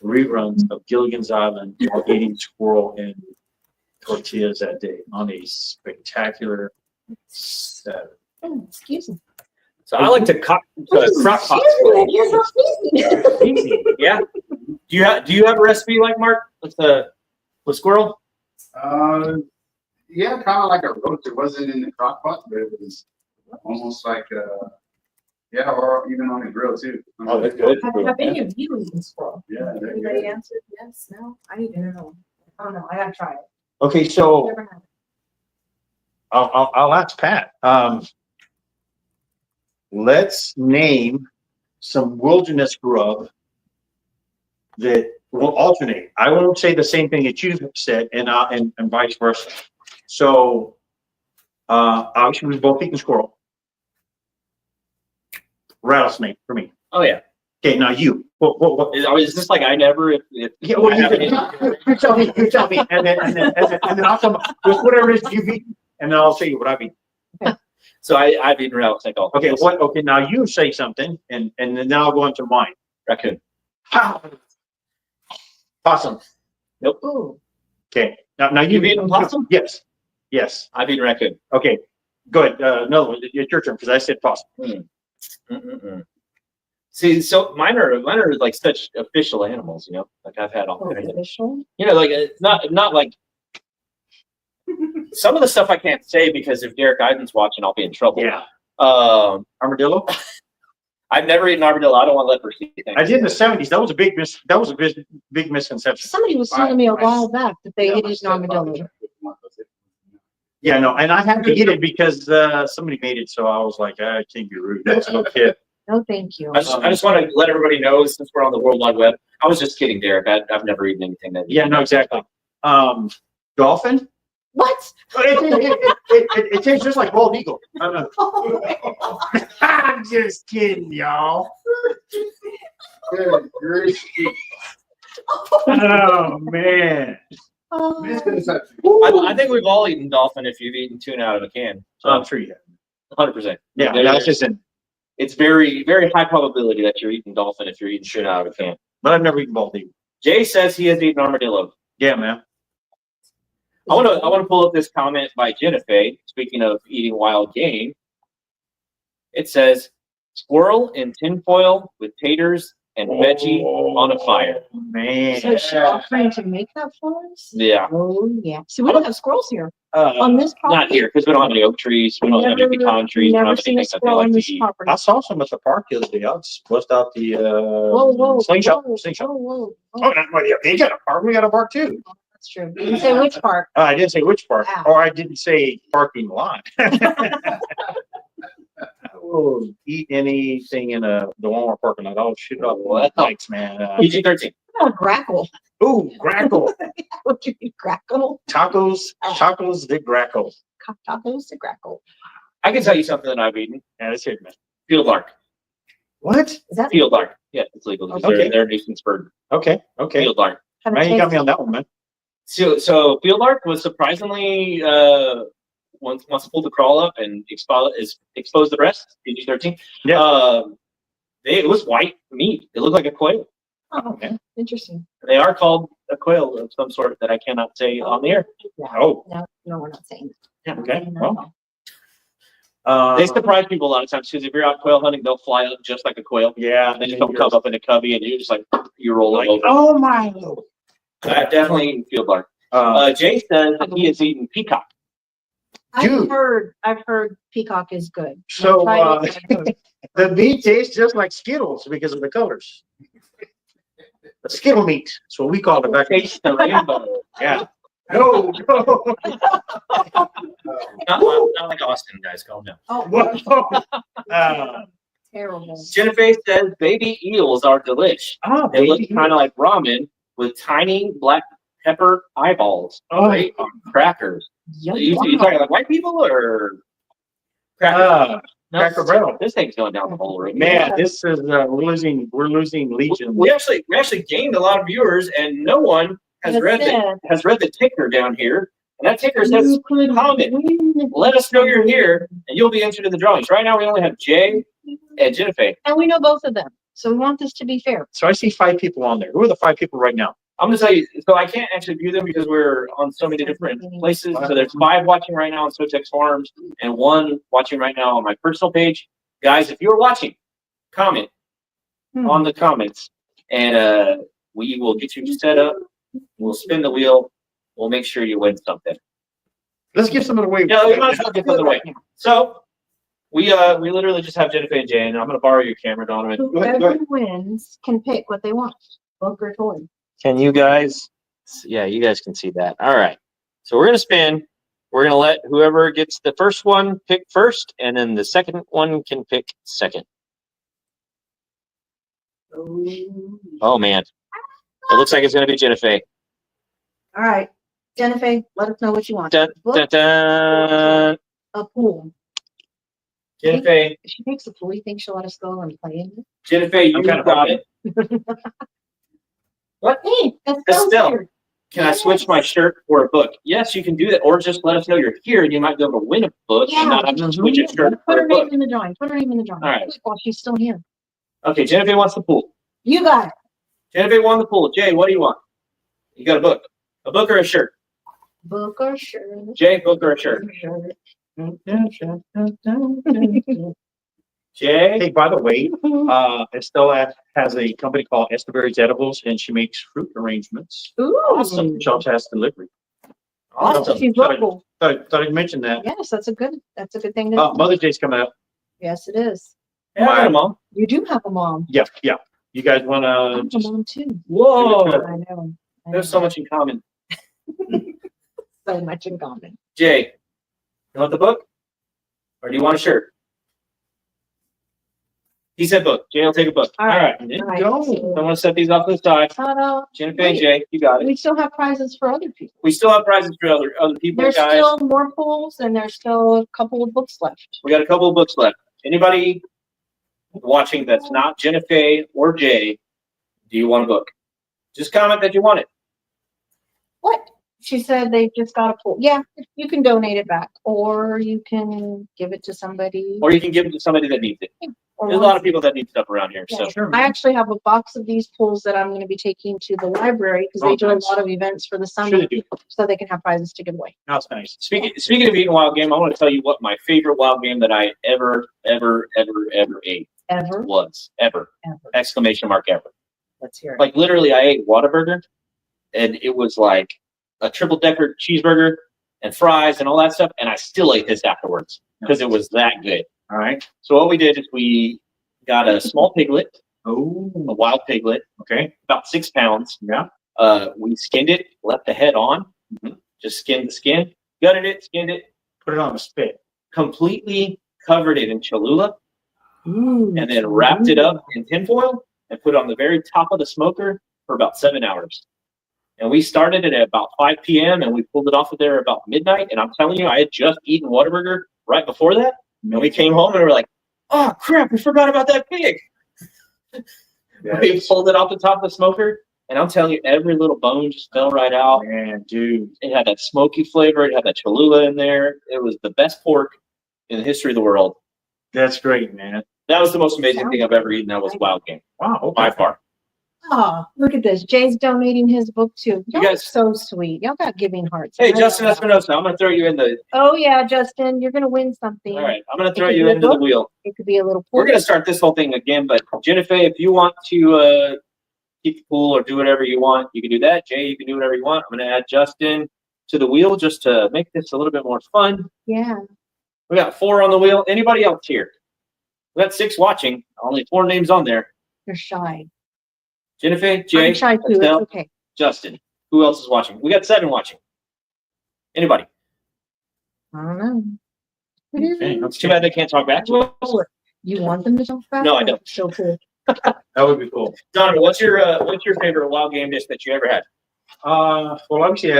reruns of Gilligan's Island while eating squirrel and tortillas that day on a spectacular Saturday. Excuse me. So I like to crock pot. You're so sneaky. Easy. Yeah. Do you have a recipe like Mark with squirrel? Yeah, kind of like a roast. It wasn't in the crock pot, but it was almost like yeah, or even on the grill too. Oh, that's good. Have any of you eaten squirrel? Yeah, they're Anybody good. answered yes, no? I need to know. I don't know. I gotta try it. Okay, so Never had it. I'll ask Pat. Let's name some wilderness grub that will alternate. I won't say the same thing that you said, and vice versa. So, obviously, we've both eaten squirrel. Rattlesnake for me. Oh yeah. Okay, now you. What? Is this like I never? If Yeah, well, you tell me, and then I'll come with whatever it is you've eaten, and then I'll tell you what I've eaten. So I've eaten rattlesnake also. Okay, what? Okay, now you say something, and then I'll go into mine. Raccoon. Ha! Possum. Nope. Ooh. Okay, now You've eaten possum? Yes. I've eaten raccoon. Okay, good. Another one. It's your turn because I said possum. See, so mine are like such official animals, you know. Like I've had all Oh, kinds of, official? you know, like it's not like some of the stuff I can't say because if Derek Ivan's watching, I'll be in trouble. Yeah. Armadillo. I've never eaten armadillo. I don't want to let her see things. I did in the 70s. That was a big misconception. Somebody was telling me a while back that they had eaten armadillo. Yeah, no, and I had to eat it because somebody made it, so I was like, I can't be rude. That's no kid. No, thank you. I just want to let everybody know, since we're on the World Wide Web, I was just kidding, Derek. I've never eaten anything that. Yeah, no, exactly. Dolphin? What? It tastes just like bald eagle. I'm just kidding, y'all. Good grief. Oh, man. I think we've all eaten dolphin if you've eaten tuna out of a can. So I'm sure you have. 100%. Yeah, that's just in. It's very, very high probability that you're eating dolphin if you're eating tuna out of a can. But I've never eaten bald eagle. Jay says he has eaten armadillo. Yeah, man. I want to pull up this comment by Jennifer. Speaking of eating wild game, it says squirrel in tinfoil with taters and veggie on a fire. Man. So is she offering to make that for us? Yeah. Oh, yeah. See, we don't have squirrels here. Uh, On this property? Not here, because we don't have any oak trees. We don't have any pecan trees. We don't Never have seen anything a that they squirrel like on to this eat. property. I saw some at the park the other day. I just bust out the Whoa, slingshot. whoa, Slingshot. whoa. Oh, not well, yeah, they got a park. We got a park too. That's true. You didn't say which part. I didn't say which park, Wow. or I didn't say parking lot. I will eat anything in the Walmart parking lot. I'll shoot up lights, man. PG-13. Oh, grackle. Ooh, grackle. What do you mean, grackle? Tacos de grackle. Tacos to grackle. I can tell you something that I've eaten. Yeah, that's it, man. Field lark. What? Is that? Field lark. Yeah, it's legal. Okay. They're a nuisance bird. Okay, okay. Field lark. Kind of Man, you got tastes- me on that one, man. So field lark was surprisingly once pulled the crawl up and expose the breast. PG-13. Yeah. It was white meat. It looked like a quail. Oh, Okay. interesting. They are called a quail of some sort that I cannot say on the air. Oh, No, we're not saying that. okay. No. Well, They surprise people a lot of times because if you're out quail hunting, they'll fly up just like a quail. yeah. They just don't come up in a cubby, and you're just like you roll Like, over. oh my Lord. I've definitely eaten field lark. Jay says that he has eaten peacock. Dude. I've heard peacock is good. So, I've tried it, but I've heard- the meat tastes just like Skittles because of the colors. The Skittle meat. That's what we call it back. Taste the rainbow. Yeah. No, no. Not like Austin, guys. Calm down. Oh, Whoa. terrible. Jennifer says baby eels are delish. They look baby. kind of like ramen with tiny black pepper eyeballs. Oh. Right on crackers. Yum. You talking like white people or crackers? No, Cracker Barrel. This thing's going down the hole right Man, this is we're losing legion. We actually gained a lot of viewers, and no one has read the ticker down here. And that ticker says You could comment. win. Let us know you're here, and you'll be entered in the drawings. Right now, we only have Jay and Jennifer. And we know both of them. So we want this to be fair. So I see 5 people on there. Who are the 5 people right now? I'm gonna tell you, so I can't actually view them because we're on so many different places. So there's 5 watching right now on SoTex Farms and 1 watching right now on my personal page. Guys, if you're watching, comment on the comments, and we will get you set up. We'll spin the wheel. We'll make sure you win something. Let's give some of the away. Yeah, we might as well get something away. So we literally just have Jennifer and Jay, and I'm gonna borrow your camera, Donovan. Whoever wins can pick what they want. Book or toy. Can you guys? Yeah, you guys can see that. All right. So we're going to spin. We're going to let whoever gets the first one pick first, and then the second one can pick second. Oh, man. It looks like it's going to be Jennifer. All right. Jennifer, let us know what you want. Dun, dun, dun. A pool. Jennifer, If she picks a pool, you think she'll let us go and play in it? Jennifer, you kind of got it. What? Hey, that's Estelle. weird. Can I switch my shirt for a book? Yes, you can do that. Or just let us know you're here, and you might be able to win a book and not have to switch a shirt Put for her a name book. in the drawing. Put her name in the drawing. All right. Quick, while she's still here. Okay, Jennifer wants the pool. You got it. Jennifer won the pool. Jay, what do you want? You got a book. A book or a shirt? Book or shirt. Jay, book or a shirt? Jay? Hey, by the way, Estella has a company called Esteberry's Edibles, and she makes fruit arrangements. Ooh. Awesome. She also has delivery. Awesome. She's local. Thought I'd mention that. Yes, that's a good thing to Mother's Day's coming up. Yes, it is. Yeah, I got 'em all. You do have a mom. Yeah, yeah. You guys want I to have a just mom too. Whoa. I know. There's so much in common. So much in common. Jay, you want the book? Or do you want a shirt? He said book. Jay will take a book. All right. All right. Go. I want to set these off to the side. Ta-da. Jennifer and Jay, you got it. We still have prizes for other people. We still have prizes for other people, There's guys. still more pulls and there's still a couple of books left. We got a couple of books left. Anybody watching that's not Jennifer or Jay, do you want a book? Just comment that you want it. What? She said they just got a pull. Yeah, you can donate it back or you can give it to somebody. Or you can give it to somebody that needs it. or There's a lot of people that need stuff around here. Yeah. So I actually have a box of these pulls that I'm going to be taking to the library because Oh, they do nice. a lot of events for the Sure summer, they do. so they can have prizes to give away. That's nice. speaking of eating wild game, I want to tell you what my favorite wild game that I ever ate Ever, was. Ever. ever. Exclamation mark ever. Let's hear it. Like literally I ate Whataburger and it was like a triple decker cheeseburger and fries and all that stuff. And I still ate this afterwards because it was that good. All right. So what we did is we got a small piglet, Oh, a wild piglet, okay. about 6 pounds. Yeah. We skinned it, left the head on, just skinned the skin, gutted it, skinned it, Put it on the spit. completely covered it in Cholula, Ooh, and then wrapped it up in tinfoil and put it on the very top of the smoker for about 7 hours. And we started it at about 5 p.m. and we pulled it off of there about midnight. And I'm telling you, I had just eaten Whataburger right before that. And we came home and we were like, oh crap, we forgot about that pig. We pulled it off the top of the smoker. And I'm telling you, every little bone just fell right out. Man, dude. It had that smoky flavor. It had that Cholula in there. It was the best pork in the history of the world. That's great, man. That was the most amazing thing I've ever eaten. That was wild game Wow. Okay. by far. Oh, look at this. Jay's donating his book too. Y'all guys- are so sweet. Y'all got giving hearts. Hey, I Justin love that. Espinosa, I'm going to throw you in the. Oh yeah, Justin, you're gonna win something. All right, I'm going to It throw could you be a into the book. wheel. It could be a little. We're pool. going to start this whole thing again, but Jennifer, if you want to keep the pool or do whatever you want, you can do that. Jay, you can do whatever you want. I'm going to add Justin to the wheel just to make this a little bit more fun. Yeah. We got 4 on the wheel. Anybody else here? We got 6 watching. Only 4 names on there. You're shy. Jennifer, Jay, I'm shy too. It's Estelle, okay. Justin. Who else is watching? We got 7 watching. Anybody? I don't know. Okay, It's too bad they can't talk back to us. You want them to talk back? No, I don't. So cool. That would be cool. Donovan, what's your favorite wild game dish that you ever had? Well, obviously,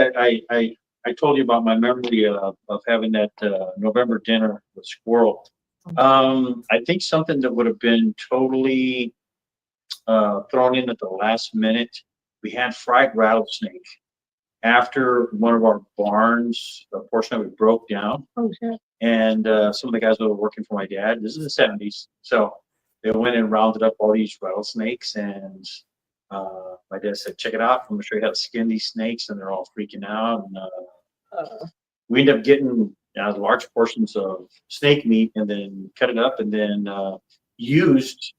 I told you about my memory of having that November dinner with squirrel. I think something that would have been totally thrown in at the last minute. We had fried rattlesnake after one of our barns, a portion of it broke down, Oh shit. and some of the guys that were working for my dad. This is the 70s, so they went and rounded up all these rattlesnakes, and my dad said, "Check it out. I'm gonna show you how to skin these snakes," and they're all freaking out. And we ended up getting large portions of snake meat and then cut it up and then used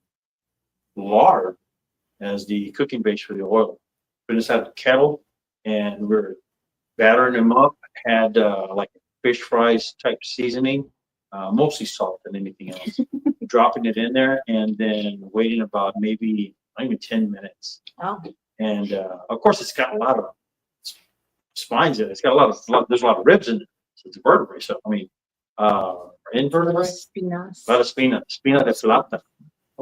lard as the cooking base for the oil. We just had a kettle and we were battering them up. Had like fish fries type seasoning, mostly salt than anything else. Dropping it in there and then waiting about maybe not even 10 minutes. Wow. And of course, it's got a lot of spines in it. It's got there's a lot of ribs in it. So it's a vertebrae. So, I mean, invertebrate, Spinas. a lot of spina de flauta.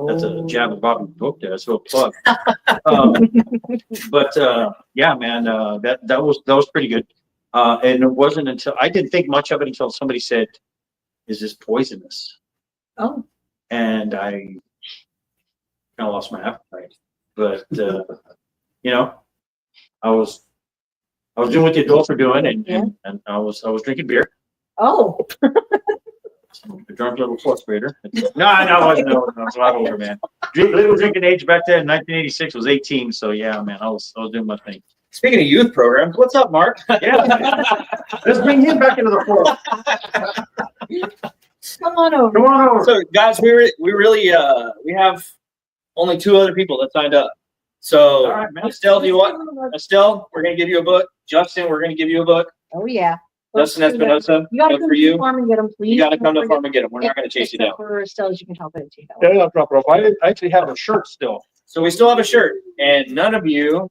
That's a jab of Bobby book there. That's a little plug. But yeah, man, that was pretty good. And it wasn't until I didn't think much of it until somebody said, "Is this poisonous?" Oh. And I kind of lost my appetite. But you know, I was doing what the adults were doing, and I was drinking beer. Oh. A drunk little 4th grader. No, I wasn't. No, I was a lot older, man. Legal drinking age back then, 1986, was 18. So yeah, man, I was doing my thing. Speaking of youth programs, what's up, Mark? Yeah, man. Let's bring him back into the fold. Come on over. Come on over. So, guys, we have only 2 other people that signed up. So, All right, man. Estelle, do you want? Estelle, we're gonna give you a book. Justin, we're gonna give you a book. Oh yeah. Justin Espinosa, You gotta book come for to the you. farm and get them, please. You gotta come to the farm and get them. We're not gonna chase you down. For Estelle's, you can help it too. Yeah, no problem. I actually have a shirt still. So we still have a shirt, and none of you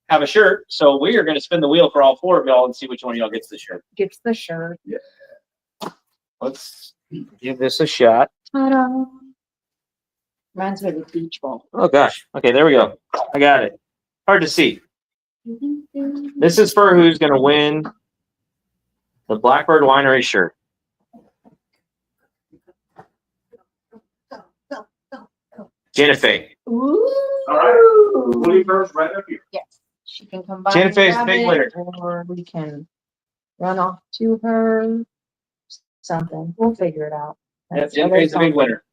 have a shirt. So we are gonna spin the wheel for all 4 of y'all and see which one of y'all gets the shirt. Gets the shirt. Yeah. Let's give this a shot. Ta-da. Reminds me of the beach ball. Oh gosh. Okay, there we go. I got it. Hard to see. This is for who's going to win the Blackbird Winery shirt. Jennifer. Ooh. All right. Bluebirds right up here. Yes, she can come by. Jennifer and is the grab big it, winner. Or we can run off to her. Something. We'll figure it out. Yep, Jennifer is the big winner.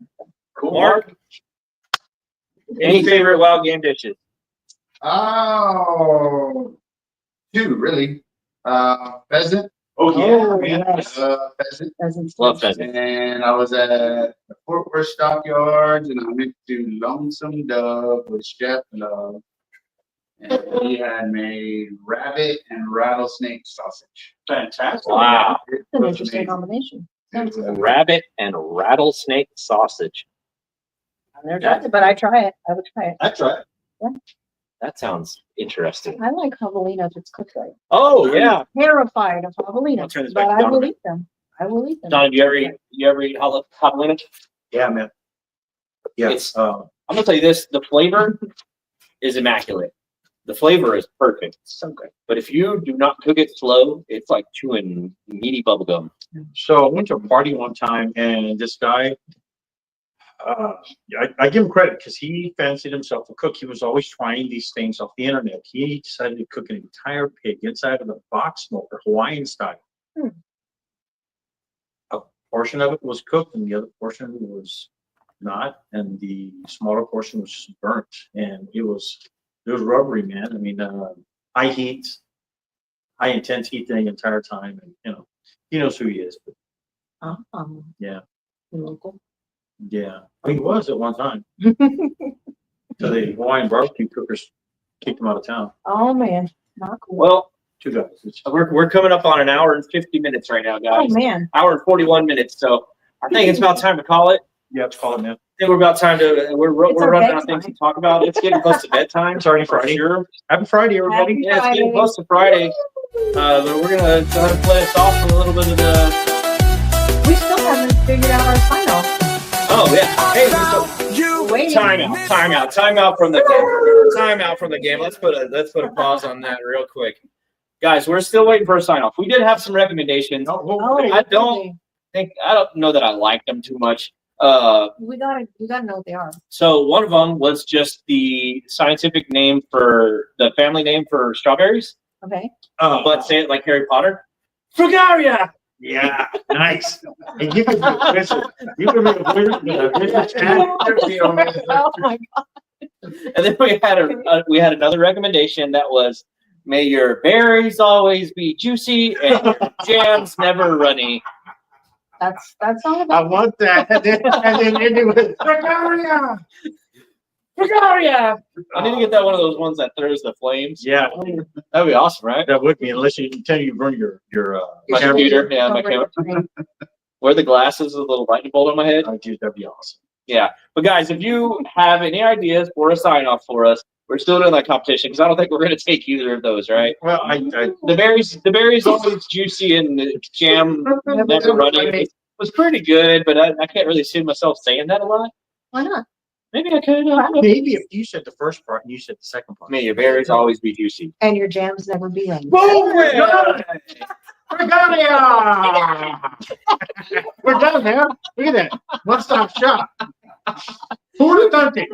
Cool. Mark, any favorite wild game dishes? Oh, two really. Pheasant. Oh, Oh, man. yes. Pheasant. Pheasants. Love pheasant. And I was at the Fort Worth Stockyards, and I went to Lonesome Dove with Chef Love. And he had made rabbit and rattlesnake sausage. Fantastic. Wow. It That's an was interesting amazing. combination. It was Rabbit and rattlesnake sausage. I've never tried it, but I try it. I would try it. That's right. That sounds interesting. I like javelina if it's cooked right. Oh yeah. Terrified of I'll javelina, turn this but back to I will Donovan. eat them. I will eat them. Don, do you ever eat javelina? Yeah, man. Yeah. It's- I'm gonna tell you this: the flavor is immaculate. The flavor is perfect. So good. But if you do not cook it slow, it's like chewing meaty bubble gum. So I went to a party one time, and this guy, I give him credit because he fancied himself a cook. He was always trying these things off the internet. He decided to cook an entire pig inside of a box smoker, Hawaiian style. Hmm. A portion of it was cooked, and the other portion was not, and the smaller portion was burnt, and it was rubbery, man. I mean, high heat, high intense heat the entire time, and he knows who he is. But yeah. Local. Yeah, he was at one time. So the Hawaiian barbecue cookers kicked him out of town. Oh man, not cool. Well, Two guys. It's- we're coming up on an hour and 50 minutes right now, Oh guys. man. Hour and 41 minutes. So I think it's about time to call it. Yeah, it's called now. I think we're about time to. We're It's we're our running out of bedtime. things to talk about. It's getting close to bedtime. It's already for Friday. sure. Happy Friday, everybody. Happy Yeah, it's getting Friday. close to Friday. But we're gonna go ahead and play us off with a little bit of the. We still haven't figured out our sign off. Oh yeah. Hey, so Waiting. time out from the game. Time out from the game. Let's put a pause on that real quick, guys. We're still waiting for a sign off. We did have some recommendations. Oh, I don't know that I liked them too much. We gotta know what they are. So one of them was just the scientific name for the family name for strawberries, Okay. but say it like Harry Potter. Frugaria. Yeah, nice. And you can Oh my god. And then we had another recommendation that was, may your berries always be juicy and your jams never runny. That's all I about want that. And then ending with Frugaria. I need to get that one of those ones that throws the flames. yeah, That'd be awesome, right? that would be, unless you tell you burn your My your computer, yeah, my cover camera. screen. Wear the glasses with a little lightning bolt on my head. dude, that'd be awesome. Yeah. But guys, if you have any ideas for a sign off for us, we're still doing that competition because I don't think we're going to take either of those, right? Well, I The berries always juicy and the jam never running. It was pretty good, but I can't really see myself saying that a lot. Why not? Maybe I could. maybe if you said the first part and you said the second part. May your berries always be juicy. And your jams never be running. Boom! We're done. We're done, man. Look at that. One-stop shop. Who done it?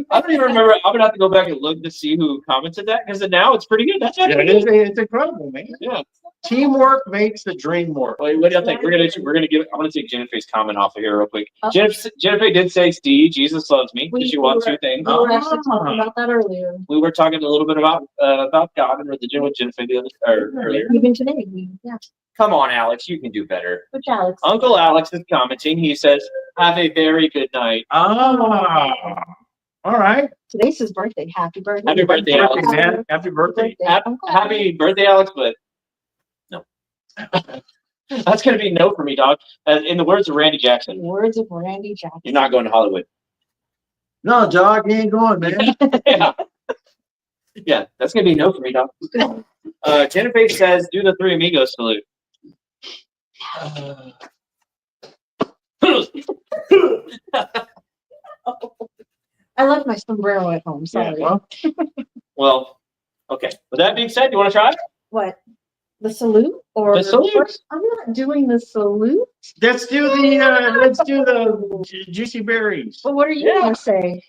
I don't even remember. I'm gonna have to go back and look to see who commented that because now it's pretty good. That's Yeah, actually it's incredible, man. yeah. Teamwork makes the dream work. Wait, what do you think? We're gonna give. I'm gonna take Jennifer's comment off of here real quick. Oh. Jennifer did say, "Steve, Jesus loves me." Because she wants two things. We were actually talking about that earlier. We were talking a little bit about God and religion with Jennifer earlier. Even today, yeah. Come on, Alex, you can do better. Which Alex? Uncle Alex is commenting. He says, "Have a very good night." Ah, all right. Today's his birthday. Happy birthday. Happy birthday, Happy Alex. birthday, man. Happy birthday. Happy birthday, Alex. But no, that's gonna be no for me, dog. In the words of Randy Jackson, Words of Randy Jackson. you're not going to Hollywood. No, dog, you ain't going, man. Yeah. Yeah, that's gonna be no for me, dog. Jennifer says, "Do the Three Amigos salute." I left my sombrero at home, Yeah, sorry. Well, okay. With that being said, you want to try it? What? The salute or? The salute. I'm not doing the salute. let's do the juicy berries. But what are you Yeah. gonna say?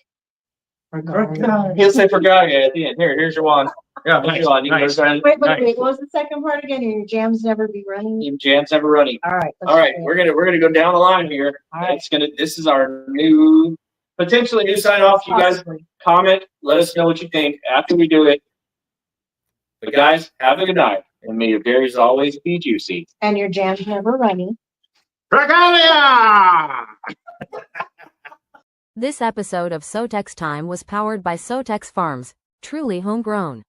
Regarding- He'll say forgot you at the end. Here's your wand. Yeah, Here's your wand. You can go nice. sign it. Wait, Nice. what was the second part again? Your jams never be running? Your jam's never running. All right. All right, we're gonna go down the line here. All right. This is our new, potentially new sign off. You guys Possibly. comment, let us know what you think after we do it. But guys, have a good night, and may your berries always be juicy. And your jams never running. Regalia! This episode of SoTex Time was powered by SoTex Farms, truly homegrown.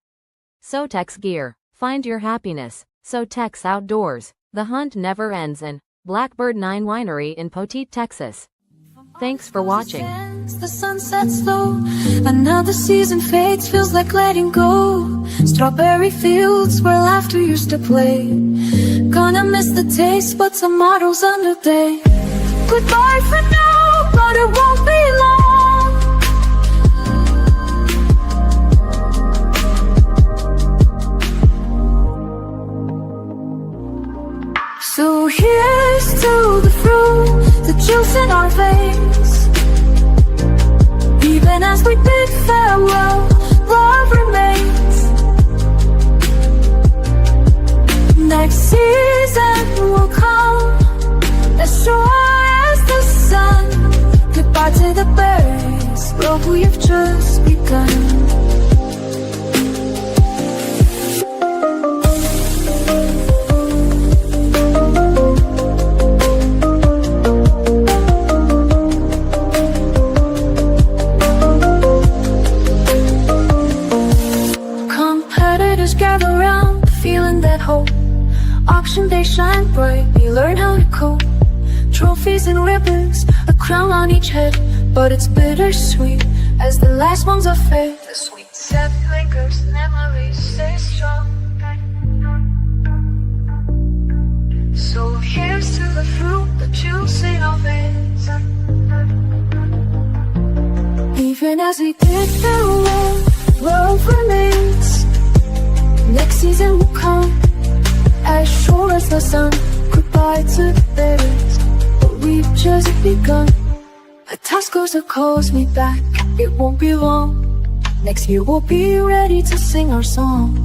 SoTex Gear, find your happiness. SoTex Outdoors, the hunt never ends, and Blackbird 9 Winery in Poteet, Texas. Thanks for watching. The sun sets low, another season fades, feels like letting go. Strawberry fields where laughter used to play. Gonna miss the taste, but tomorrow's a new day. Goodbye for now, but it won't be long. So here's to the fruit, the juice in our veins. Even as we bid farewell, love remains. Next season will come, as sure as the sun. Goodbye to the berries, love, we've just begun. Gather round, feeling that hope. Auction day shine bright, we learn how to cope. Trophies and ribbons, a crown on each head. But it's bittersweet as the last ones are fed. The sweet sap lingers, memories stay strong. So here's to the fruit, the juice in our veins. Even as we bid farewell, love remains. Next season will come, as sure as the sun. Goodbye to the berries, but we've just begun. A task goes that calls me back, it won't be long. Next year we'll be ready to sing our song.